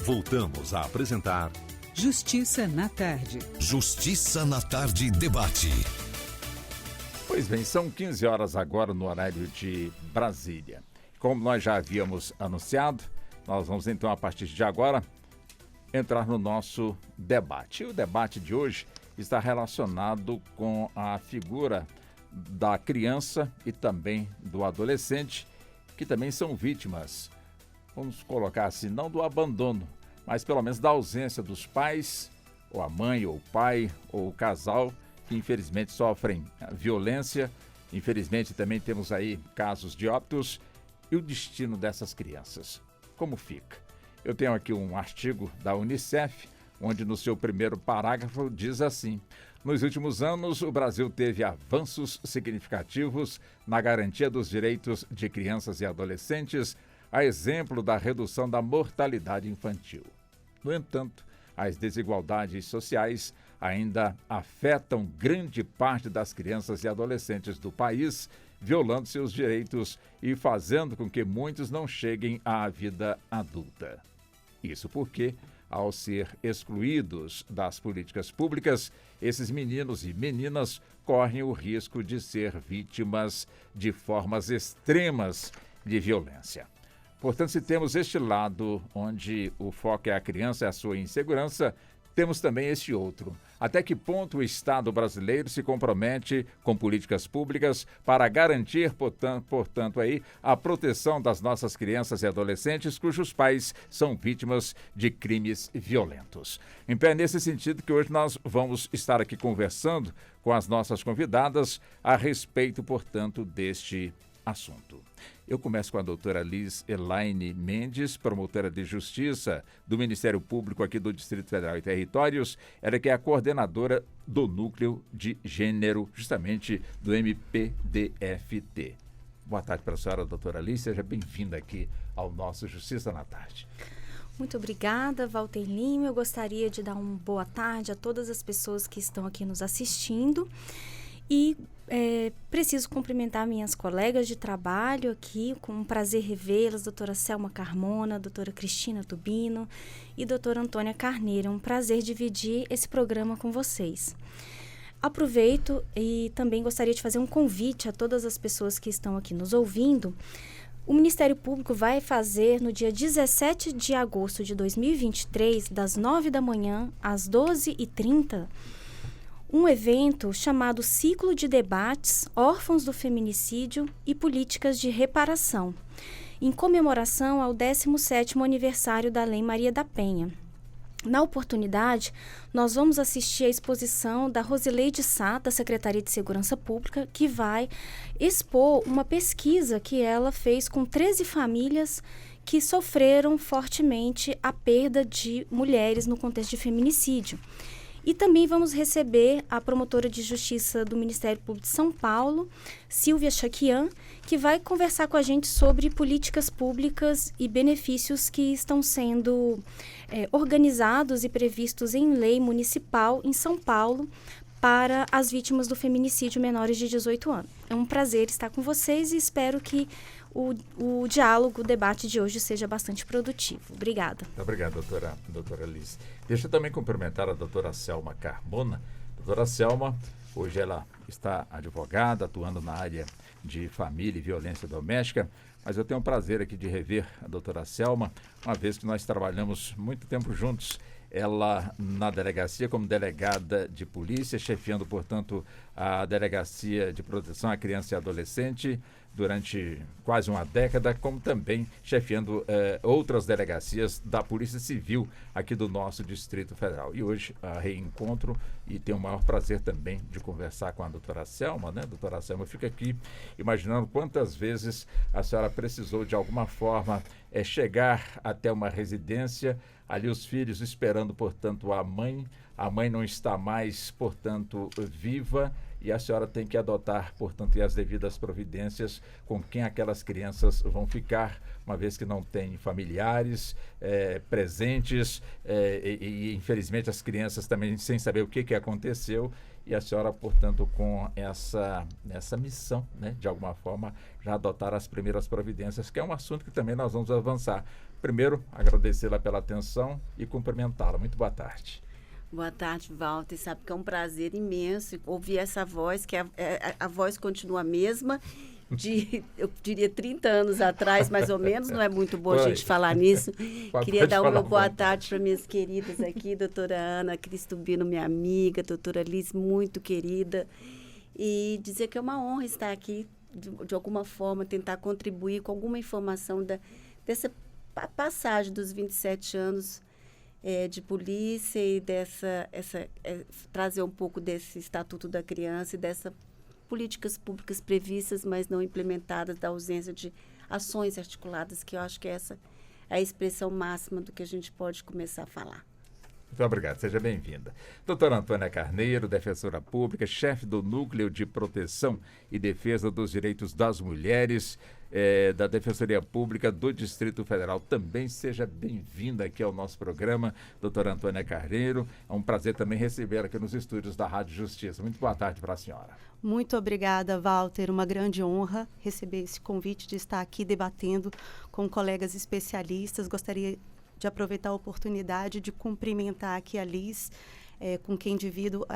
Voltamos a apresentar Justiça na Tarde. Justiça na Tarde debate. Pois bem, são 15 horas agora no horário de Brasília. Como nós já havíamos anunciado, nós vamos então, a partir de agora, entrar no nosso debate. E o debate de hoje está relacionado com a figura da criança e também do adolescente, que também são vítimas, vamos colocar assim, não do abandono, mas pelo menos da ausência dos pais, ou a mãe, ou o pai, ou o casal, que infelizmente sofrem violência. Infelizmente também temos aí casos de óbitos. E o destino dessas crianças, como fica? Eu tenho aqui um artigo da Unicef, onde no seu primeiro parágrafo diz assim: nos últimos anos, o Brasil teve avanços significativos na garantia dos direitos de crianças e adolescentes, a exemplo da redução da mortalidade infantil. No entanto, as desigualdades sociais ainda afetam grande parte das crianças e adolescentes do país, violando seus direitos e fazendo com que muitos não cheguem à vida adulta. Isso porque, ao ser excluídos das políticas públicas, esses meninos e meninas correm o risco de ser vítimas de formas extremas de violência. Portanto, se temos este lado onde o foco é a criança e a sua insegurança, temos também este outro. Até que ponto o Estado brasileiro se compromete com políticas públicas para garantir, portanto, aí, a proteção das nossas crianças e adolescentes cujos pais são vítimas de crimes violentos? Então é nesse sentido que hoje nós vamos estar aqui conversando com as nossas convidadas a respeito, portanto, deste assunto. Eu começo com a doutora Liz Elaine Mendes, promotora de Justiça do Ministério Público aqui do Distrito Federal e Territórios. Ela que é a coordenadora do Núcleo de Gênero, justamente do MPDFT. Boa tarde para a senhora, doutora Liz. Seja bem-vinda aqui ao nosso Justiça na Tarde. Muito obrigada, Walter Lima. Eu gostaria de dar uma boa tarde a todas as pessoas que estão aqui nos assistindo. E preciso cumprimentar minhas colegas de trabalho aqui, com um prazer revê-las, doutora Selma Carmona, doutora Cristina Tubino e doutora Antônia Carneiro. É um prazer dividir esse programa com vocês. Aproveito e também gostaria de fazer um convite a todas as pessoas que estão aqui nos ouvindo. O Ministério Público vai fazer no dia 17 de agosto de 2023, das 9 da manhã às 12h30, um evento chamado Ciclo de Debates Órfãos do Feminicídio e Políticas de Reparação, em comemoração ao 17º aniversário da Lei Maria da Penha. Na oportunidade, nós vamos assistir à exposição da Rosileide Sá, da Secretaria de Segurança Pública, que vai expor uma pesquisa que ela fez com 13 famílias que sofreram fortemente a perda de mulheres no contexto de feminicídio. E também vamos receber a promotora de Justiça do Ministério Público de São Paulo, Silvia Chaquian, que vai conversar com a gente sobre políticas públicas e benefícios que estão sendo organizados e previstos em lei municipal em São Paulo para as vítimas do feminicídio menores de 18 anos. É um prazer estar com vocês e espero que o diálogo, o debate de hoje seja bastante produtivo. Obrigada. Obrigado, doutora Liz. Deixa eu também cumprimentar a doutora Selma Carmona. Doutora Selma, hoje ela está advogada, atuando na área de família e violência doméstica, mas eu tenho o prazer aqui de rever a doutora Selma, uma vez que nós trabalhamos muito tempo juntos. Ela na delegacia como delegada de polícia, chefiando, portanto, a Delegacia de Proteção à Criança e Adolescente durante quase uma década, como também chefiando outras delegacias da Polícia Civil aqui do nosso Distrito Federal. E hoje a reencontro e tenho o maior prazer também de conversar com a doutora Selma, né? Doutora Selma, fica aqui imaginando quantas vezes a senhora precisou de alguma forma chegar até uma residência, ali os filhos esperando, portanto, a mãe não está mais, portanto, viva, e a senhora tem que adotar, portanto, as devidas providências com quem aquelas crianças vão ficar, uma vez que não tem familiares presentes e, infelizmente, as crianças também sem saber o que aconteceu. E a senhora, portanto, com essa missão, né, de alguma forma, já adotar as primeiras providências, que é um assunto que também nós vamos avançar. Primeiro, agradecê-la pela atenção e cumprimentá-la. Muito boa tarde. Boa tarde, Walter. Sabe que é um prazer imenso ouvir essa voz, que a voz continua a mesma, eu diria, 30 anos atrás, mais ou menos. Não é muito bom a gente falar nisso. Queria dar uma boa tarde para minhas queridas aqui, doutora Ana Cristubino, minha amiga, doutora Liz, muito querida. E dizer que é uma honra estar aqui, de alguma forma, tentar contribuir com alguma informação dessa passagem dos 27 anos de polícia e trazer um pouco desse Estatuto da Criança e dessas políticas públicas previstas, mas não implementadas, da ausência de ações articuladas, que eu acho que essa é a expressão máxima do que a gente pode começar a falar. Muito obrigado, seja bem-vinda. Doutora Antônia Carneiro, defensora pública, chefe do Núcleo de Proteção e Defesa dos Direitos das Mulheres, da Defensoria Pública do Distrito Federal. Também seja bem-vinda aqui ao nosso programa, doutora Antônia Carneiro. É um prazer também recebê-la aqui nos estúdios da Rádio Justiça. Muito boa tarde para a senhora. Muito obrigada, Walter. Uma grande honra receber esse convite de estar aqui debatendo com colegas especialistas. Gostaria de aproveitar a oportunidade de cumprimentar aqui a Liz, com quem divido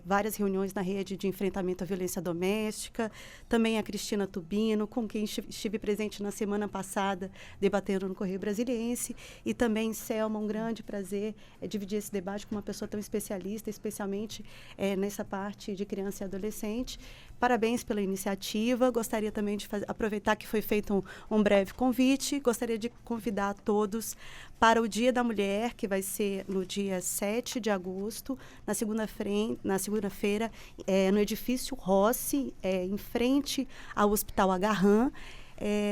várias reuniões na rede de enfrentamento à violência doméstica, também a Cristina Tubino, com quem estive presente na semana passada, debatendo no Correio Brasiliense, e também, Selma, um grande prazer dividir esse debate com uma pessoa tão especialista, especialmente nessa parte de criança e adolescente. Parabéns pela iniciativa. Gostaria também de aproveitar que foi feito um breve convite. Gostaria de convidar a todos para o Dia da Mulher, que vai ser no dia 7 de agosto, na segunda-feira, no edifício Rossi, em frente ao Hospital Agarran.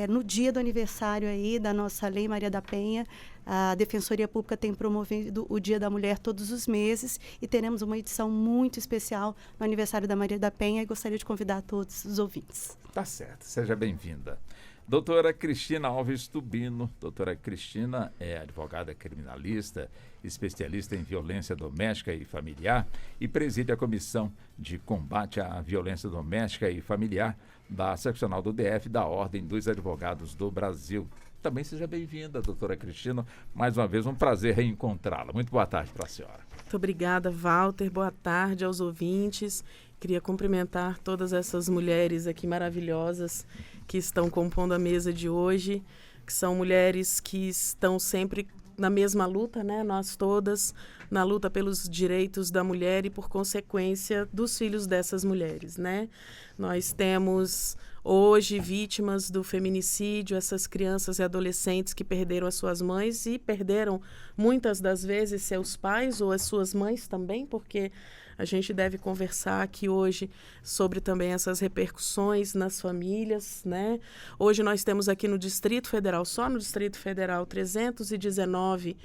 No dia do aniversário aí da nossa Lei Maria da Penha, a Defensoria Pública tem promovido o Dia da Mulher todos os meses e teremos uma edição muito especial no aniversário da Maria da Penha e gostaria de convidar todos os ouvintes. Tá certo, seja bem-vinda. Doutora Cristina Alves Tubino. Doutora Cristina é advogada criminalista, especialista em violência doméstica e familiar e preside a Comissão de Combate à Violência Doméstica e Familiar da Seccional do DF da Ordem dos Advogados do Brasil. Também seja bem-vinda, doutora Cristina. Mais uma vez, um prazer reencontrá-la. Muito boa tarde para a senhora. Muito obrigada, Walter. Boa tarde aos ouvintes. Queria cumprimentar todas essas mulheres aqui maravilhosas que estão compondo a mesa de hoje, que são mulheres que estão sempre na mesma luta, né? Nós todas, na luta pelos direitos da mulher e, por consequência, dos filhos dessas mulheres, né? Nós temos hoje vítimas do feminicídio, essas crianças e adolescentes que perderam as suas mães e perderam, muitas das vezes, seus pais ou as suas mães também, porque a gente deve conversar aqui hoje sobre também essas repercussões nas famílias, né? Hoje nós temos aqui no Distrito Federal, só no Distrito Federal, 319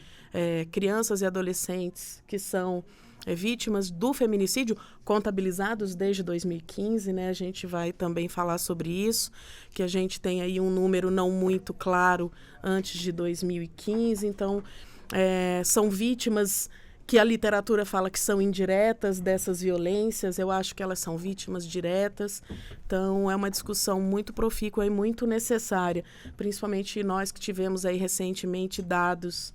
crianças e adolescentes que são vítimas do feminicídio, contabilizados desde 2015, né? A gente vai também falar sobre isso, que a gente tem aí um número não muito claro antes de 2015. Então, são vítimas que a literatura fala que são indiretas dessas violências. Eu acho que elas são vítimas diretas. Então, é uma discussão muito profícua e muito necessária, principalmente nós que tivemos aí recentemente dados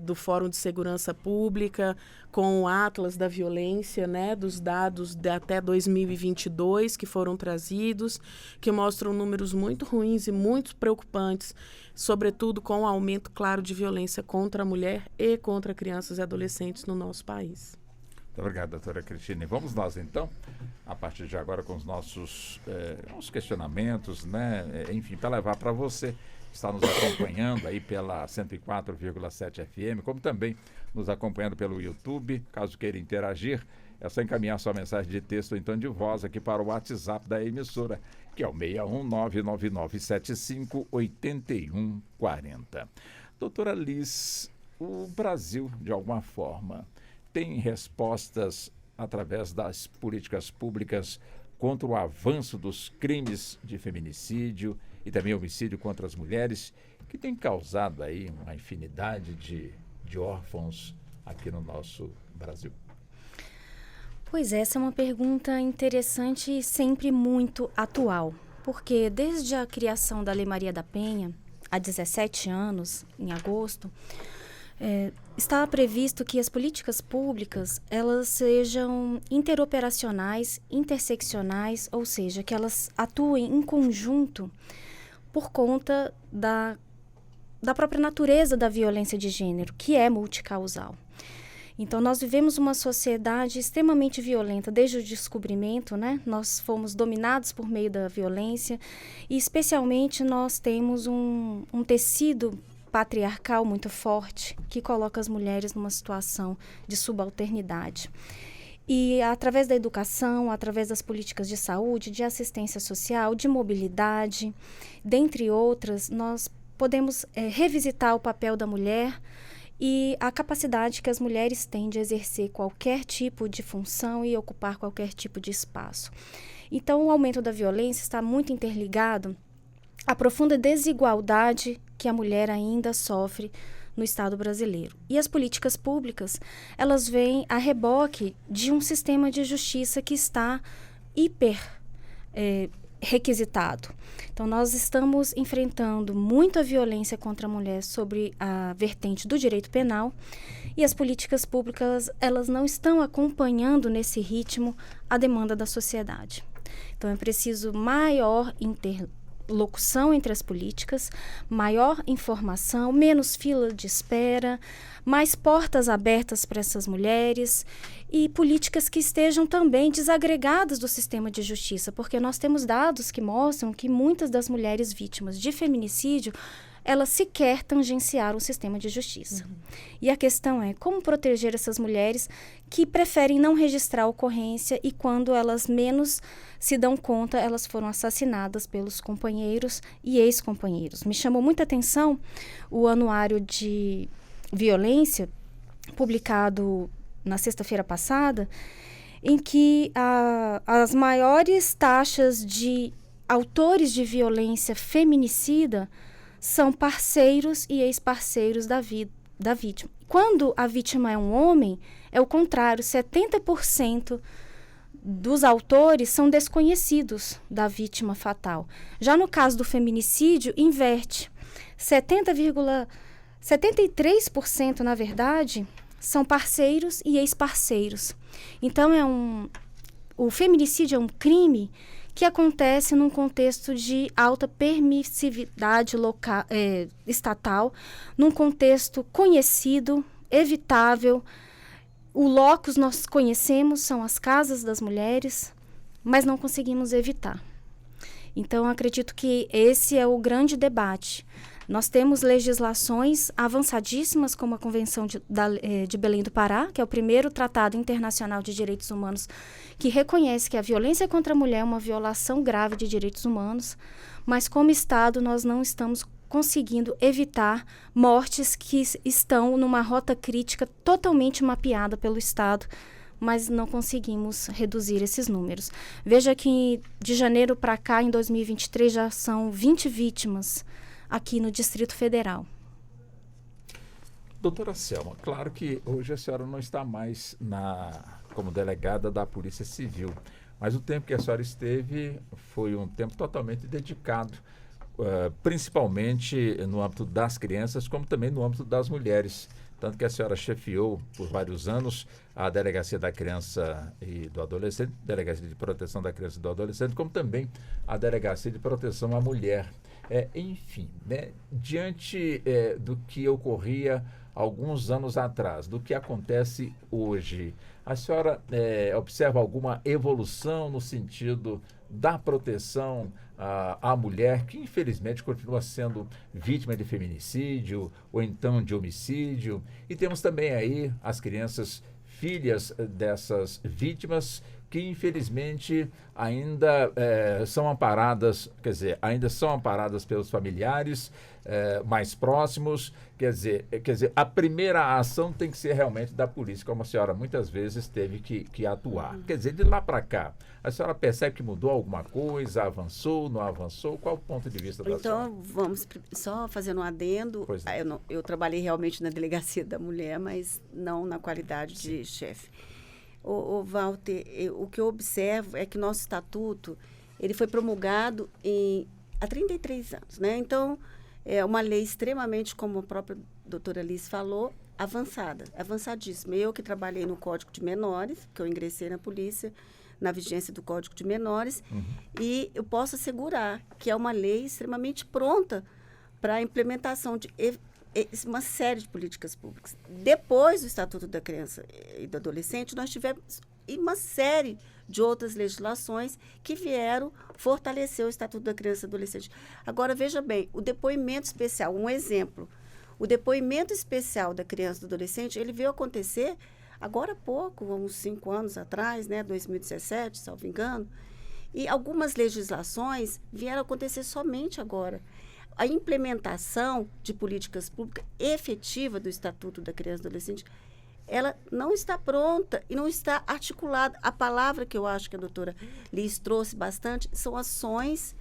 do Fórum de Segurança Pública, com o Atlas da Violência, né, dos dados de até 2022 que foram trazidos, que mostram números muito ruins e muito preocupantes, sobretudo com o aumento claro de violência contra a mulher e contra crianças e adolescentes no nosso país. Muito obrigado, doutora Cristina. E vamos nós, então, a partir de agora, com os nossos questionamentos, né? Enfim, para levar para você está nos acompanhando aí pela 104,7 FM, como também nos acompanhando pelo YouTube. Caso queira interagir, é só encaminhar sua mensagem de texto ou então de voz aqui para o WhatsApp da emissora, que é o 61999758140. Doutora Liz, o Brasil, de alguma forma, tem respostas através das políticas públicas contra o avanço dos crimes de feminicídio e também homicídio contra as mulheres, que tem causado aí uma infinidade de órfãos aqui no nosso Brasil? Pois essa é uma pergunta interessante e sempre muito atual, porque desde a criação da Lei Maria da Penha, há 17 anos, em agosto, está previsto que as políticas públicas elas sejam interoperacionais, interseccionais, ou seja, que elas atuem em conjunto por conta da própria natureza da violência de gênero, que é multicausal. Então, nós vivemos uma sociedade extremamente violenta desde o descobrimento, né? Nós fomos dominados por meio da violência e, especialmente, nós temos um tecido patriarcal muito forte que coloca as mulheres numa situação de subalternidade. E, através da educação, através das políticas de saúde, de assistência social, de mobilidade, dentre outras, nós podemos revisitar o papel da mulher e a capacidade que as mulheres têm de exercer qualquer tipo de função e ocupar qualquer tipo de espaço. Então, o aumento da violência está muito interligado à profunda desigualdade que a mulher ainda sofre no Estado brasileiro. E as políticas públicas, elas vêm a reboque de um sistema de justiça que está requisitado. Então, nós estamos enfrentando muita violência contra a mulher sobre a vertente do direito penal e as políticas públicas, elas não estão acompanhando nesse ritmo a demanda da sociedade. Então, é preciso maior interlocução entre as políticas, maior informação, menos fila de espera, mais portas abertas para essas mulheres e políticas que estejam também desagregadas do sistema de justiça, porque nós temos dados que mostram que muitas das mulheres vítimas de feminicídio, elas sequer tangenciaram o sistema de justiça. E a questão é como proteger essas mulheres que preferem não registrar a ocorrência e quando elas menos se dão conta, elas foram assassinadas pelos companheiros e ex-companheiros. Me chamou muita atenção o anuário de violência, publicado na sexta-feira passada, em que as maiores taxas de autores de violência feminicida são parceiros e ex-parceiros da vítima. Quando a vítima é um homem, é o contrário, 70% dos autores são desconhecidos da vítima fatal. Já no caso do feminicídio, inverte. 73%, na verdade, são parceiros e ex-parceiros. Então, o feminicídio é um crime que acontece num contexto de alta permissividade estatal, num contexto conhecido, evitável. O locus nós conhecemos, são as casas das mulheres, mas não conseguimos evitar. Então, acredito que esse é o grande debate. Nós temos legislações avançadíssimas, como a Convenção de Belém do Pará, que é o primeiro tratado internacional de direitos humanos que reconhece que a violência contra a mulher é uma violação grave de direitos humanos, mas como Estado nós não estamos conseguindo evitar mortes que estão numa rota crítica totalmente mapeada pelo Estado, mas não conseguimos reduzir esses números. Veja que de janeiro para cá, em 2023, já são 20 vítimas aqui no Distrito Federal. Doutora Selma, claro que hoje a senhora não está mais como delegada da Polícia Civil, mas o tempo que a senhora esteve foi um tempo totalmente dedicado, principalmente no âmbito das crianças, como também no âmbito das mulheres. Tanto que a senhora chefiou por vários anos a Delegacia da Criança e do Adolescente, Delegacia de Proteção da Criança e do Adolescente, como também a Delegacia de Proteção à Mulher. Enfim, né, diante do que ocorria alguns anos atrás, do que acontece hoje, a senhora observa alguma evolução no sentido da proteção à mulher, que infelizmente continua sendo vítima de feminicídio ou então de homicídio, e temos também aí as crianças filhas dessas vítimas que infelizmente ainda são amparadas, quer dizer, ainda são amparadas pelos familiares mais próximos, quer dizer, a primeira ação tem que ser realmente da polícia, como a senhora muitas vezes teve que atuar. Quer dizer, de lá para cá, a senhora percebe que mudou alguma coisa, avançou, não avançou? Qual o ponto de vista da senhora? Então, vamos só fazendo um adendo. Eu trabalhei realmente na Delegacia da Mulher, mas não na qualidade de chefe. O Walter, o que eu observo é que nosso estatuto ele foi promulgado há 33 anos, né? Então, é uma lei extremamente, como a própria doutora Liz falou, avançadíssima. Eu que trabalhei no Código de Menores, que eu ingressei na polícia, na vigência do Código de Menores, e eu posso assegurar que é uma lei extremamente pronta para a implementação de uma série de políticas públicas. Depois do Estatuto da Criança e do Adolescente, nós tivemos uma série de outras legislações que vieram fortalecer o Estatuto da Criança e do Adolescente. Agora, veja bem, o depoimento especial, um exemplo, o depoimento especial da criança e do adolescente, ele veio acontecer agora há pouco, uns 5 anos atrás, né, 2017, salvo engano, e algumas legislações vieram acontecer somente agora. A implementação de políticas públicas efetiva do Estatuto da Criança e do Adolescente, ela não está pronta e não está articulada. A palavra que eu acho que a doutora Liz trouxe bastante são ações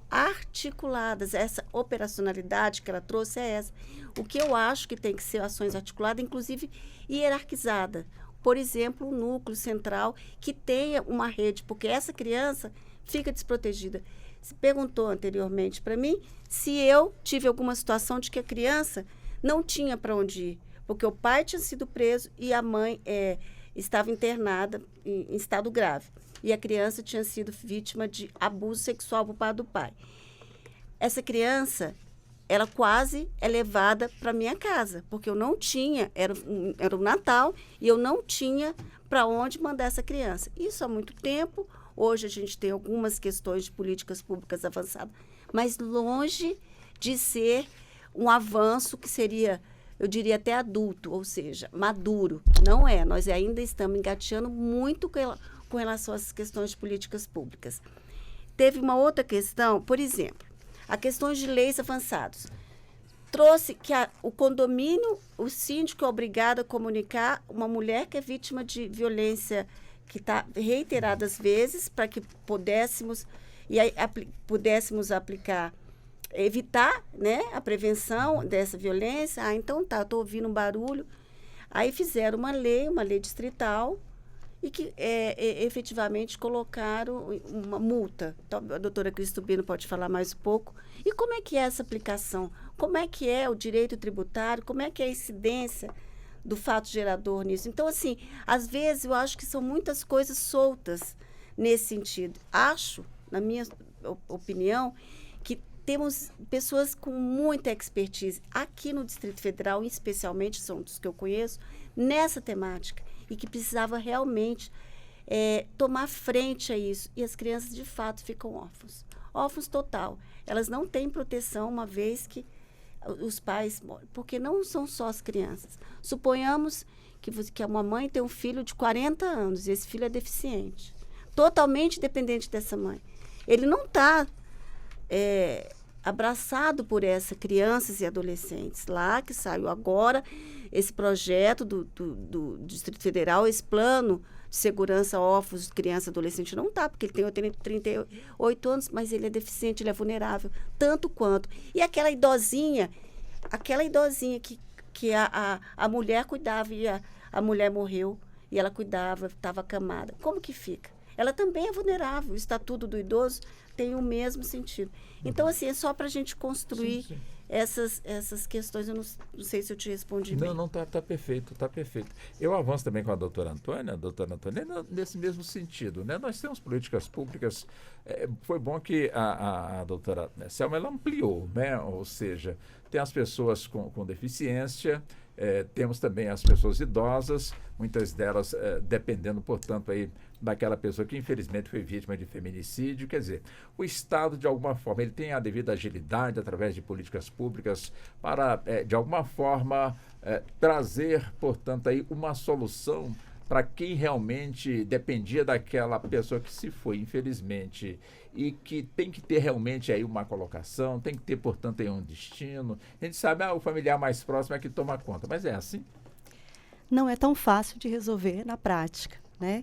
articuladas. Essa operacionalidade que ela trouxe é essa. O que eu acho que tem que ser ações articuladas, inclusive hierarquizada. Por exemplo, um núcleo central que tenha uma rede, porque essa criança fica desprotegida. Você perguntou anteriormente para mim se eu tive alguma situação de que a criança não tinha para onde ir, porque o pai tinha sido preso e a mãe estava internada em estado grave. E a criança tinha sido vítima de abuso sexual por parte do pai. Essa criança, ela quase é levada para minha casa, porque eu não tinha, era o Natal, e eu não tinha para onde mandar essa criança. Isso há muito tempo. Hoje a gente tem algumas questões de políticas públicas avançadas, mas longe de ser um avanço que seria, eu diria até adulto, ou seja, maduro. Não é, nós ainda estamos engateando muito com relação a essas questões de políticas públicas. Teve uma outra questão, por exemplo, a questão de leis avançadas. Trouxe que o condomínio, o síndico é obrigado a comunicar uma mulher que é vítima de violência que está reiteradas vezes, para que pudéssemos aplicar, evitar, né, a prevenção dessa violência. Então tá, estou ouvindo um barulho. Aí fizeram uma lei distrital, e que efetivamente colocaram uma multa. Então, a doutora Cristobino pode falar mais um pouco. E como é que é essa aplicação? Como é que é o direito tributário? Como é que é a incidência do fato gerador nisso? Então, assim, às vezes eu acho que são muitas coisas soltas nesse sentido. Acho, na minha opinião, que temos pessoas com muita expertise aqui no Distrito Federal, especialmente, são dos que eu conheço, nessa temática, e que precisava realmente tomar frente a isso. E as crianças, de fato, ficam órfãos. Órfãos total. Elas não têm proteção, uma vez que os pais morrem, porque não são só as crianças. Suponhamos que uma mãe tem um filho de 40 anos e esse filho é deficiente, totalmente dependente dessa mãe. Ele não está abraçado por essas crianças e adolescentes. Lá que saiu agora esse projeto do Distrito Federal, esse plano de segurança órfãos, criança e adolescente, não está, porque ele tem 38 anos, mas ele é deficiente, ele é vulnerável, tanto quanto. E aquela idosinha que a mulher cuidava, e a mulher morreu, e ela cuidava, estava acamada. Como que fica? Ela também é vulnerável. O Estatuto do Idoso tem o mesmo sentido. Então, assim, é só para a gente construir sim. Essas questões. Eu não sei se eu te respondi bem. Não, tá perfeito, está perfeito. Eu avanço também com a doutora Antônia, nesse mesmo sentido, né? Nós temos políticas públicas, foi bom que a doutora Selma, ela ampliou, né? Ou seja, tem as pessoas com deficiência, temos também as pessoas idosas, muitas delas dependendo, portanto, aí daquela pessoa que infelizmente foi vítima de feminicídio. Quer dizer, o Estado, de alguma forma, ele tem a devida agilidade através de políticas públicas para, de alguma forma, trazer, portanto, aí uma solução para quem realmente dependia daquela pessoa que se foi, infelizmente, e que tem que ter realmente aí uma colocação, tem que ter, portanto, aí um destino. A gente sabe, o familiar mais próximo é que toma conta, mas é assim? Não é tão fácil de resolver na prática, né?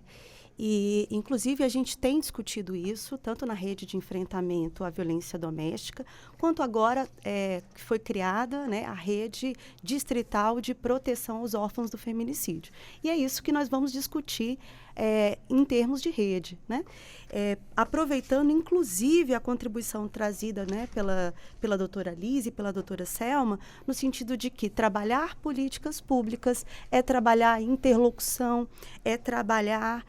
E, inclusive, a gente tem discutido isso, tanto na rede de enfrentamento à violência doméstica, quanto agora que foi criada, né, a rede distrital de proteção aos órfãos do feminicídio. E é isso que nós vamos discutir em termos de rede, né? Aproveitando, inclusive, a contribuição trazida, né, pela doutora Liz e pela doutora Selma, no sentido de que trabalhar políticas públicas é trabalhar a interlocução, é trabalhar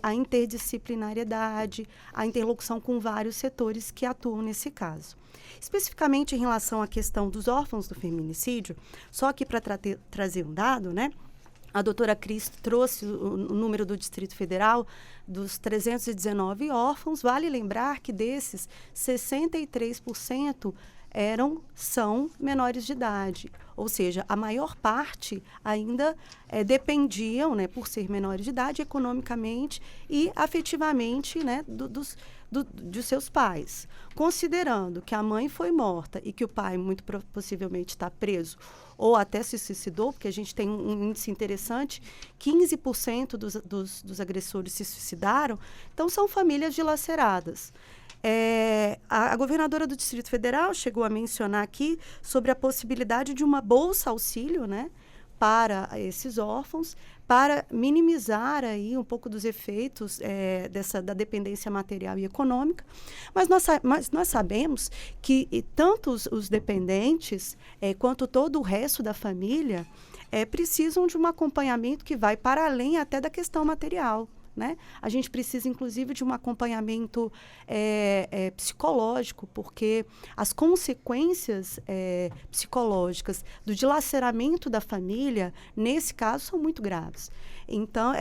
a interdisciplinariedade, a interlocução com vários setores que atuam nesse caso. Especificamente em relação à questão dos órfãos do feminicídio, só aqui para trazer um dado, né? A doutora Cris trouxe o número do Distrito Federal dos 319 órfãos. Vale lembrar que desses, 63% são menores de idade. Ou seja, a maior parte ainda dependiam, né, por ser menores de idade, economicamente e afetivamente, né, de seus pais. Considerando que a mãe foi morta e que o pai muito possivelmente está preso ou até se suicidou, porque a gente tem um índice interessante, 15% dos agressores se suicidaram, então são famílias dilaceradas. A governadora do Distrito Federal chegou a mencionar aqui sobre a possibilidade de uma bolsa auxílio, né, para esses órfãos, para minimizar aí um pouco dos efeitos da dependência material e econômica. Mas nós sabemos que tanto os dependentes quanto todo o resto da família precisam de um acompanhamento que vai para além até da questão material. Né? A gente precisa, inclusive, de um acompanhamento psicológico, porque as consequências psicológicas do dilaceramento da família, nesse caso, são muito graves. Então,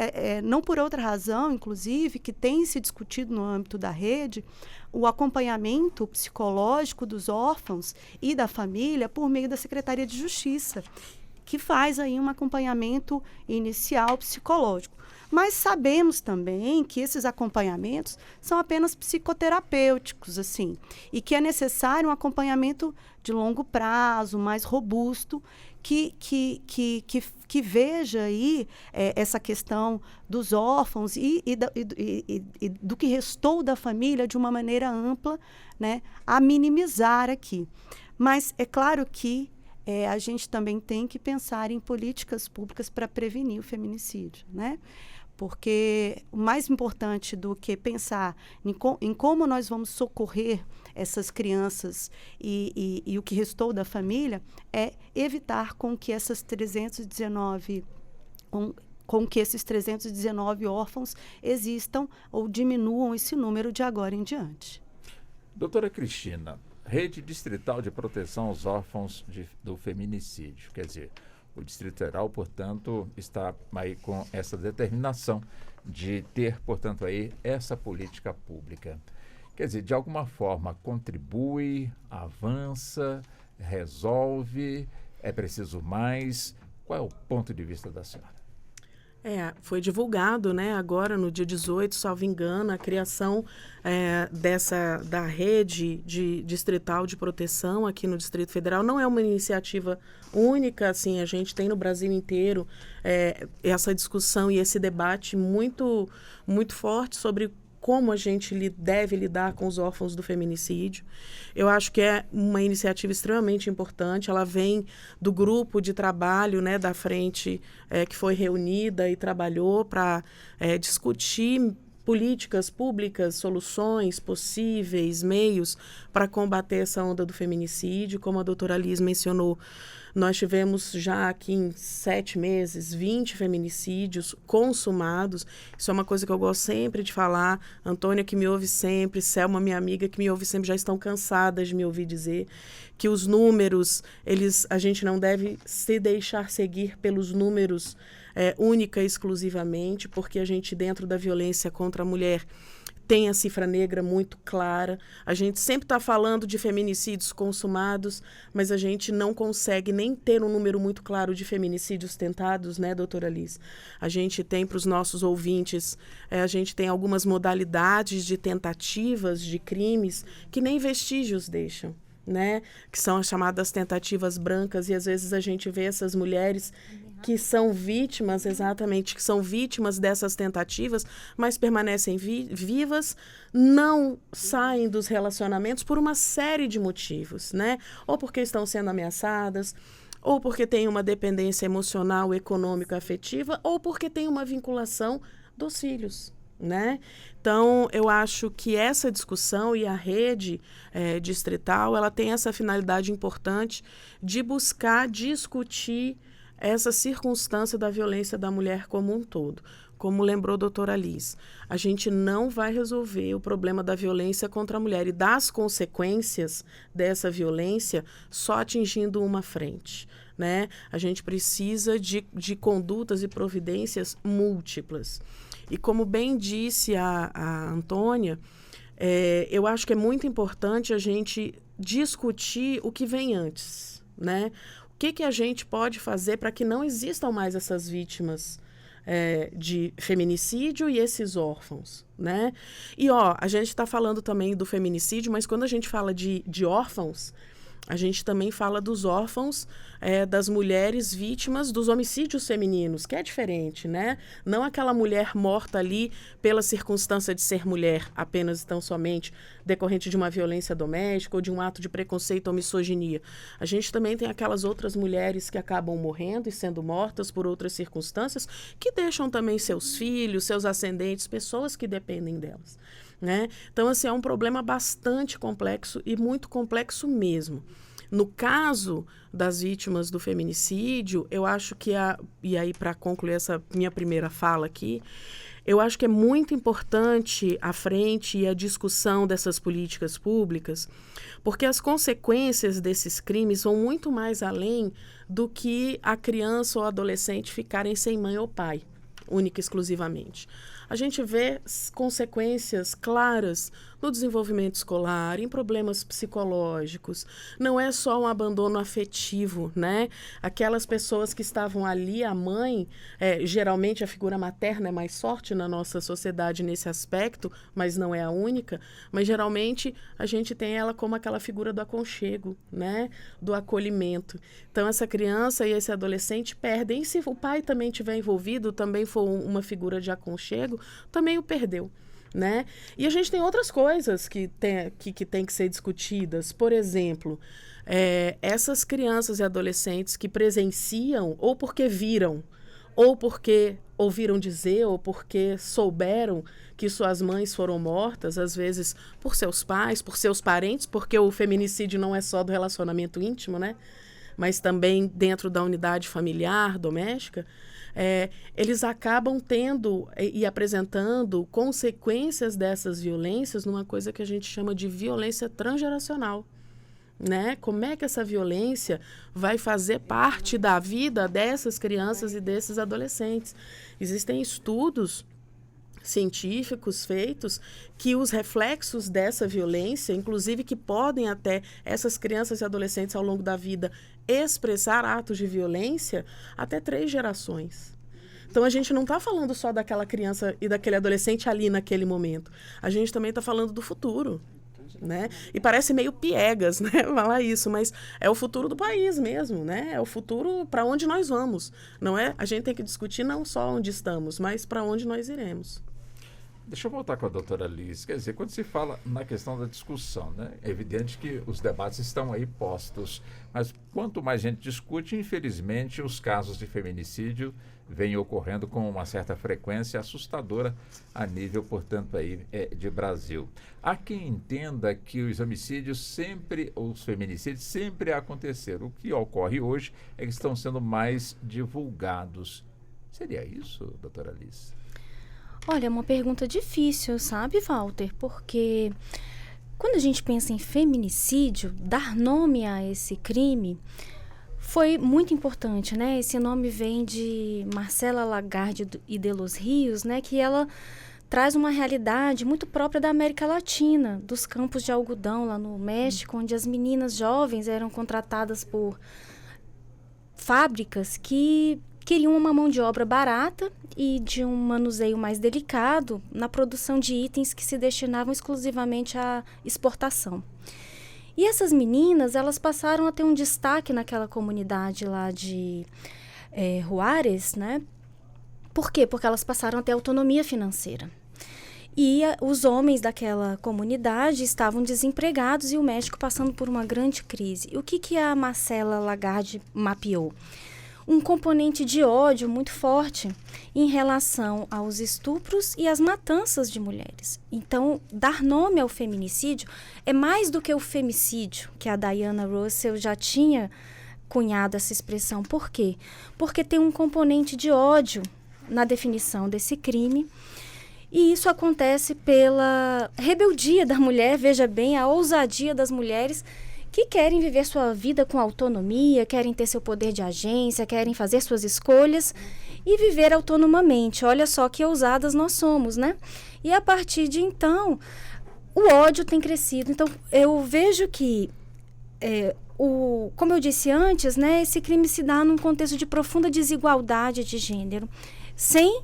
não por outra razão, inclusive, que tem se discutido no âmbito da rede, o acompanhamento psicológico dos órfãos e da família por meio da Secretaria de Justiça, que faz aí um acompanhamento inicial psicológico. Mas sabemos também que esses acompanhamentos são apenas psicoterapêuticos, assim, e que é necessário um acompanhamento de longo prazo, mais robusto, que veja aí essa questão dos órfãos e do que restou da família de uma maneira ampla, né, a minimizar aqui. Mas é claro que a gente também tem que pensar em políticas públicas para prevenir o feminicídio, né? Porque o mais importante do que pensar em como nós vamos socorrer essas crianças e o que restou da família é evitar com que esses 319 órfãos existam ou diminuam esse número de agora em diante. Doutora Cristina, Rede Distrital de Proteção aos Órfãos do Feminicídio, quer dizer, o Distrito Federal, portanto, está aí com essa determinação de ter, portanto, aí essa política pública. Quer dizer, de alguma forma contribui, avança, resolve, é preciso mais. Qual é o ponto de vista da senhora? Foi divulgado, né, agora no dia 18, salvo engano, a criação da rede distrital de proteção aqui no Distrito Federal. Não é uma iniciativa única, assim, a gente tem no Brasil inteiro essa discussão e esse debate muito, muito forte sobre como a gente deve lidar com os órfãos do feminicídio. Eu acho que é uma iniciativa extremamente importante. Ela vem do grupo de trabalho, né, da frente que foi reunida e trabalhou para discutir políticas públicas, soluções possíveis, meios para combater essa onda do feminicídio. Como a doutora Liz mencionou, nós tivemos já aqui em 7 meses 20 feminicídios consumados. Isso é uma coisa que eu gosto sempre de falar. Antônia, que me ouve sempre, Selma, minha amiga, que me ouve sempre, já estão cansadas de me ouvir dizer que os números, a gente não deve se deixar seguir pelos números única e exclusivamente, porque a gente, dentro da violência contra a mulher, tem a cifra negra muito clara. A gente sempre está falando de feminicídios consumados, mas a gente não consegue nem ter um número muito claro de feminicídios tentados, né, doutora Liz? A gente tem, para os nossos ouvintes, a gente tem algumas modalidades de tentativas de crimes que nem vestígios deixam, né? Que são as chamadas tentativas brancas, e às vezes a gente vê essas mulheres que são vítimas, exatamente, que são vítimas dessas tentativas, mas permanecem vivas, não saem dos relacionamentos por uma série de motivos, né? Ou porque estão sendo ameaçadas, ou porque tem uma dependência emocional, econômica, afetiva, ou porque tem uma vinculação dos filhos, né? Então, eu acho que essa discussão e a rede distrital, ela tem essa finalidade importante de buscar discutir essa circunstância da violência da mulher como um todo. Como lembrou a doutora Liz, a gente não vai resolver o problema da violência contra a mulher e das consequências dessa violência só atingindo uma frente, né? A gente precisa de condutas e providências múltiplas. E como bem disse a Antônia, eu acho que é muito importante a gente discutir o que vem antes, né? O que a gente pode fazer para que não existam mais essas vítimas de feminicídio e esses órfãos, né? E, a gente está falando também do feminicídio, mas quando a gente fala de órfãos, a gente também fala dos órfãos das mulheres vítimas dos homicídios femininos, que é diferente, né? Não aquela mulher morta ali pela circunstância de ser mulher, apenas e tão somente decorrente de uma violência doméstica ou de um ato de preconceito ou misoginia. A gente também tem aquelas outras mulheres que acabam morrendo e sendo mortas por outras circunstâncias, que deixam também seus filhos, seus ascendentes, pessoas que dependem delas, né? Então, assim, é um problema bastante complexo e muito complexo mesmo. No caso das vítimas do feminicídio, eu acho que, e aí para concluir essa minha primeira fala aqui, eu acho que é muito importante a frente e a discussão dessas políticas públicas, porque as consequências desses crimes vão muito mais além do que a criança ou adolescente ficarem sem mãe ou pai, única e exclusivamente. A gente vê consequências claras no desenvolvimento escolar, em problemas psicológicos. Não é só um abandono afetivo, né? Aquelas pessoas que estavam ali, a mãe, geralmente a figura materna é mais forte na nossa sociedade nesse aspecto, mas não é a única. Mas geralmente a gente tem ela como aquela figura do aconchego, né? Do acolhimento. Então essa criança e esse adolescente perdem. E se o pai também estiver envolvido, também for uma figura de aconchego, também o perdeu, né? E a gente tem outras coisas que tem que ser discutidas. Por exemplo, essas crianças e adolescentes que presenciam, ou porque viram, ou porque ouviram dizer, ou porque souberam que suas mães foram mortas, às vezes por seus pais, por seus parentes, porque o feminicídio não é só do relacionamento íntimo, né? Mas também dentro da unidade familiar, doméstica, eles acabam tendo e apresentando consequências dessas violências numa coisa que a gente chama de violência transgeracional, né? Como é que essa violência vai fazer parte da vida dessas crianças e desses adolescentes? Existem estudos científicos feitos que os reflexos dessa violência, inclusive que podem até essas crianças e adolescentes ao longo da vida expressar atos de violência até 3 gerações. Então, a gente não está falando só daquela criança e daquele adolescente ali naquele momento. A gente também está falando do futuro, né? E parece meio piegas, né, falar isso, mas é o futuro do país mesmo, né? É o futuro para onde nós vamos. Não é? A gente tem que discutir não só onde estamos, mas para onde nós iremos. Deixa eu voltar com a doutora Liz. Quer dizer, quando se fala na questão da discussão, né, é evidente que os debates estão aí postos, mas quanto mais a gente discute, infelizmente, os casos de feminicídio vêm ocorrendo com uma certa frequência assustadora a nível, portanto, aí, de Brasil. Há quem entenda que os os feminicídios sempre aconteceram. O que ocorre hoje é que estão sendo mais divulgados. Seria isso, doutora Liz? Olha, é uma pergunta difícil, sabe, Walter? Porque quando a gente pensa em feminicídio, dar nome a esse crime foi muito importante, né? Esse nome vem de Marcela Lagarde e de los Rios, né? Que ela traz uma realidade muito própria da América Latina, dos campos de algodão lá no México, onde as meninas jovens eram contratadas por fábricas que queriam uma mão de obra barata e de um manuseio mais delicado na produção de itens que se destinavam exclusivamente à exportação. E essas meninas, elas passaram a ter um destaque naquela comunidade lá de Juárez, né? Por quê? Porque elas passaram a ter autonomia financeira. E os homens daquela comunidade estavam desempregados e o México passando por uma grande crise. E o que a Marcela Lagarde mapeou? Um componente de ódio muito forte em relação aos estupros e às matanças de mulheres. Então, dar nome ao feminicídio é mais do que o femicídio, que a Diana Russell já tinha cunhado essa expressão. Por quê? Porque tem um componente de ódio na definição desse crime. E isso acontece pela rebeldia da mulher, veja bem, a ousadia das mulheres que querem viver sua vida com autonomia, querem ter seu poder de agência, querem fazer suas escolhas e viver autonomamente. Olha só que ousadas nós somos, né? E a partir de então, o ódio tem crescido. Então, eu vejo que, como eu disse antes, né, esse crime se dá num contexto de profunda desigualdade de gênero, sem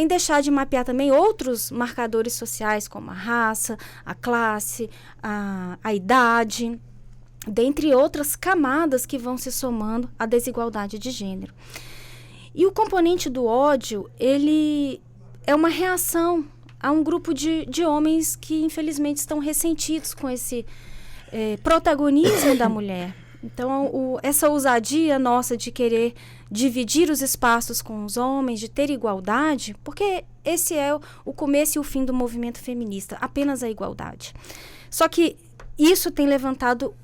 deixar de mapear também outros marcadores sociais, como a raça, a classe, a idade, dentre outras camadas que vão se somando à desigualdade de gênero. E o componente do ódio, ele é uma reação a um grupo de homens que, infelizmente, estão ressentidos com esse protagonismo da mulher. Então, essa ousadia nossa de querer dividir os espaços com os homens, de ter igualdade, porque esse é o começo e o fim do movimento feminista, apenas a igualdade. Só que isso tem levantado,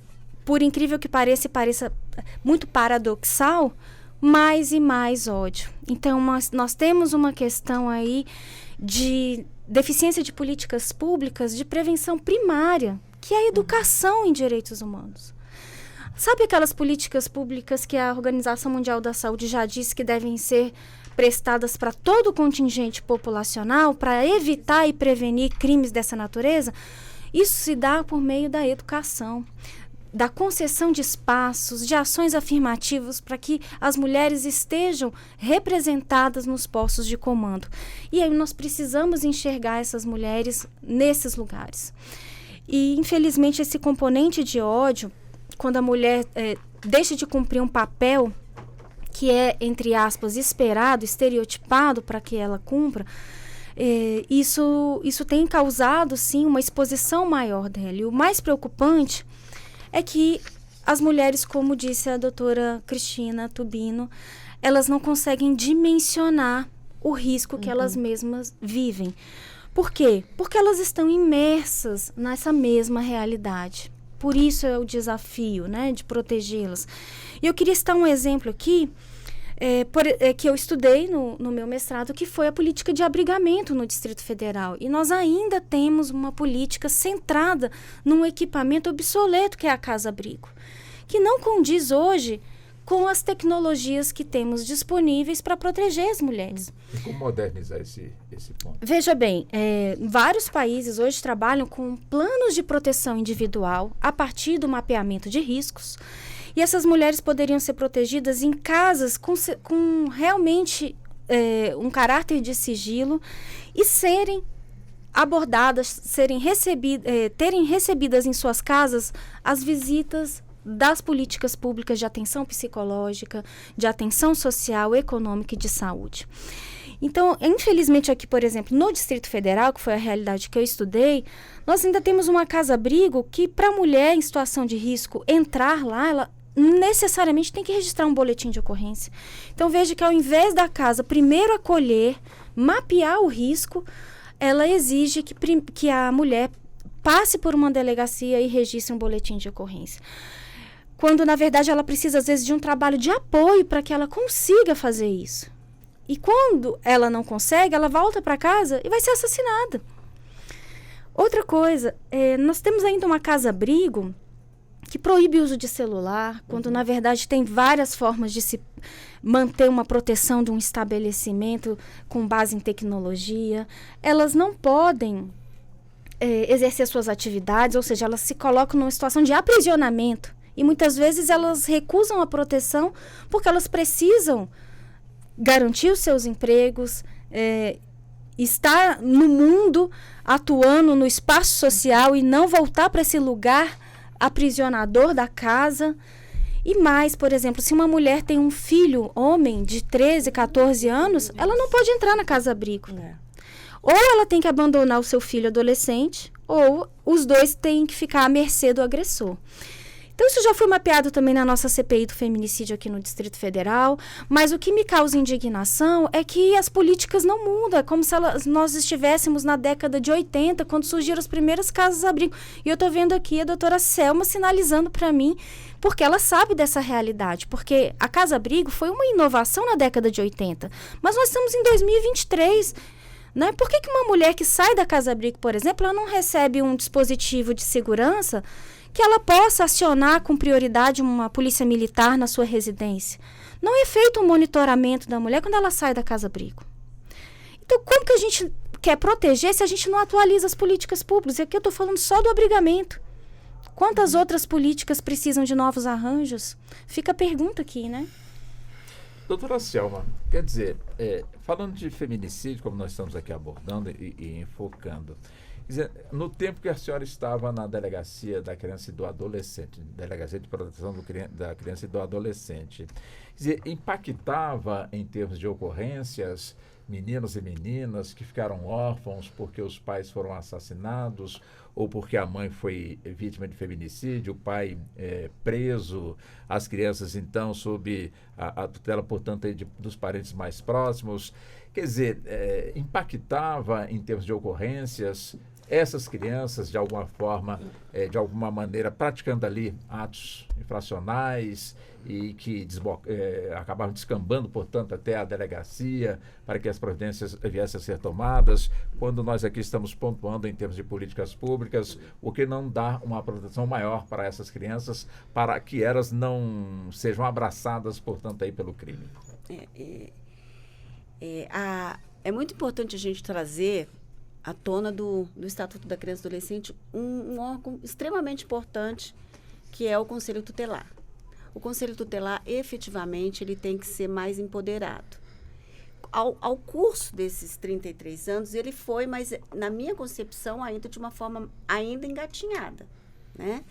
por incrível que pareça muito paradoxal, mais e mais ódio. Então, nós temos uma questão aí de deficiência de políticas públicas de prevenção primária, que é a educação em direitos humanos. Sabe aquelas políticas públicas que a Organização Mundial da Saúde já disse que devem ser prestadas para todo o contingente populacional para evitar e prevenir crimes dessa natureza? Isso se dá por meio da educação, da concessão de espaços, de ações afirmativas para que as mulheres estejam representadas nos postos de comando. E aí nós precisamos enxergar essas mulheres nesses lugares. E, infelizmente, esse componente de ódio, quando a mulher deixa de cumprir um papel que é, entre aspas, esperado, estereotipado para que ela cumpra, isso tem causado, sim, uma exposição maior dela. E o mais preocupante é que as mulheres, como disse a doutora Cristina Tubino, elas não conseguem dimensionar o risco que elas mesmas vivem. Por quê? Porque elas estão imersas nessa mesma realidade. Por isso é o desafio, né, de protegê-las. E eu queria citar um exemplo aqui, que eu estudei no meu mestrado, que foi a política de abrigamento no Distrito Federal. E nós ainda temos uma política centrada num equipamento obsoleto, que é a casa-abrigo, que não condiz hoje com as tecnologias que temos disponíveis para proteger as mulheres. E como modernizar esse ponto? Veja bem, vários países hoje trabalham com planos de proteção individual a partir do mapeamento de riscos. E essas mulheres poderiam ser protegidas em casas com realmente um caráter de sigilo e serem abordadas, terem recebidas em suas casas as visitas das políticas públicas de atenção psicológica, de atenção social, econômica e de saúde. Então, infelizmente aqui, por exemplo, no Distrito Federal, que foi a realidade que eu estudei, nós ainda temos uma casa-abrigo que, para a mulher em situação de risco entrar lá, ela necessariamente tem que registrar um boletim de ocorrência. Então, veja que ao invés da casa primeiro acolher, mapear o risco, ela exige que a mulher passe por uma delegacia e registre um boletim de ocorrência. Quando, na verdade, ela precisa, às vezes, de um trabalho de apoio para que ela consiga fazer isso. E quando ela não consegue, ela volta para casa e vai ser assassinada. Outra coisa, nós temos ainda uma casa-abrigo que proíbe o uso de celular, quando na verdade tem várias formas de se manter uma proteção de um estabelecimento com base em tecnologia. Elas não podem exercer suas atividades, ou seja, elas se colocam numa situação de aprisionamento. E muitas vezes elas recusam a proteção porque elas precisam garantir os seus empregos, estar no mundo, atuando no espaço social e não voltar para esse lugar aprisionador da casa. E mais, por exemplo, se uma mulher tem um filho, homem, de 13, 14 anos, ela não pode entrar na casa-abrigo. Ou ela tem que abandonar o seu filho adolescente, ou os dois têm que ficar à mercê do agressor. Então, isso já foi mapeado também na nossa CPI do feminicídio aqui no Distrito Federal, mas o que me causa indignação é que as políticas não mudam, é como se nós estivéssemos na década de 80, quando surgiram as primeiras casas-abrigo. E eu estou vendo aqui a doutora Selma sinalizando para mim, porque ela sabe dessa realidade, porque a casa-abrigo foi uma inovação na década de 80, mas nós estamos em 2023, né? Por que uma mulher que sai da casa-abrigo, por exemplo, ela não recebe um dispositivo de segurança que ela possa acionar com prioridade uma polícia militar na sua residência? Não é feito um monitoramento da mulher quando ela sai da casa-abrigo. Então, como que a gente quer proteger se a gente não atualiza as políticas públicas? E aqui eu estou falando só do abrigamento. Quantas outras políticas precisam de novos arranjos? Fica a pergunta aqui, né? Doutora Selma, quer dizer, falando de feminicídio, como nós estamos aqui abordando e enfocando, quer dizer, no tempo que a senhora estava na Delegacia da Criança e do Adolescente, Delegacia de Proteção da Criança e do Adolescente, quer dizer, impactava em termos de ocorrências meninos e meninas que ficaram órfãos porque os pais foram assassinados ou porque a mãe foi vítima de feminicídio, o pai preso, as crianças então sob a tutela, portanto, dos parentes mais próximos. Quer dizer, impactava em termos de ocorrências essas crianças de alguma forma, de alguma maneira, praticando ali atos infracionais e que acabavam descambando, portanto, até a delegacia para que as providências viessem a ser tomadas, quando nós aqui estamos pontuando em termos de políticas públicas, o que não dá uma proteção maior para essas crianças, para que elas não sejam abraçadas, portanto, aí pelo crime. É muito importante a gente trazer à tona do Estatuto da Criança e do Adolescente um órgão extremamente importante, que é o Conselho Tutelar. O Conselho Tutelar, efetivamente, ele tem que ser mais empoderado. Ao curso desses 33 anos, ele foi, mas na minha concepção, ainda de uma forma ainda engatinhada, né?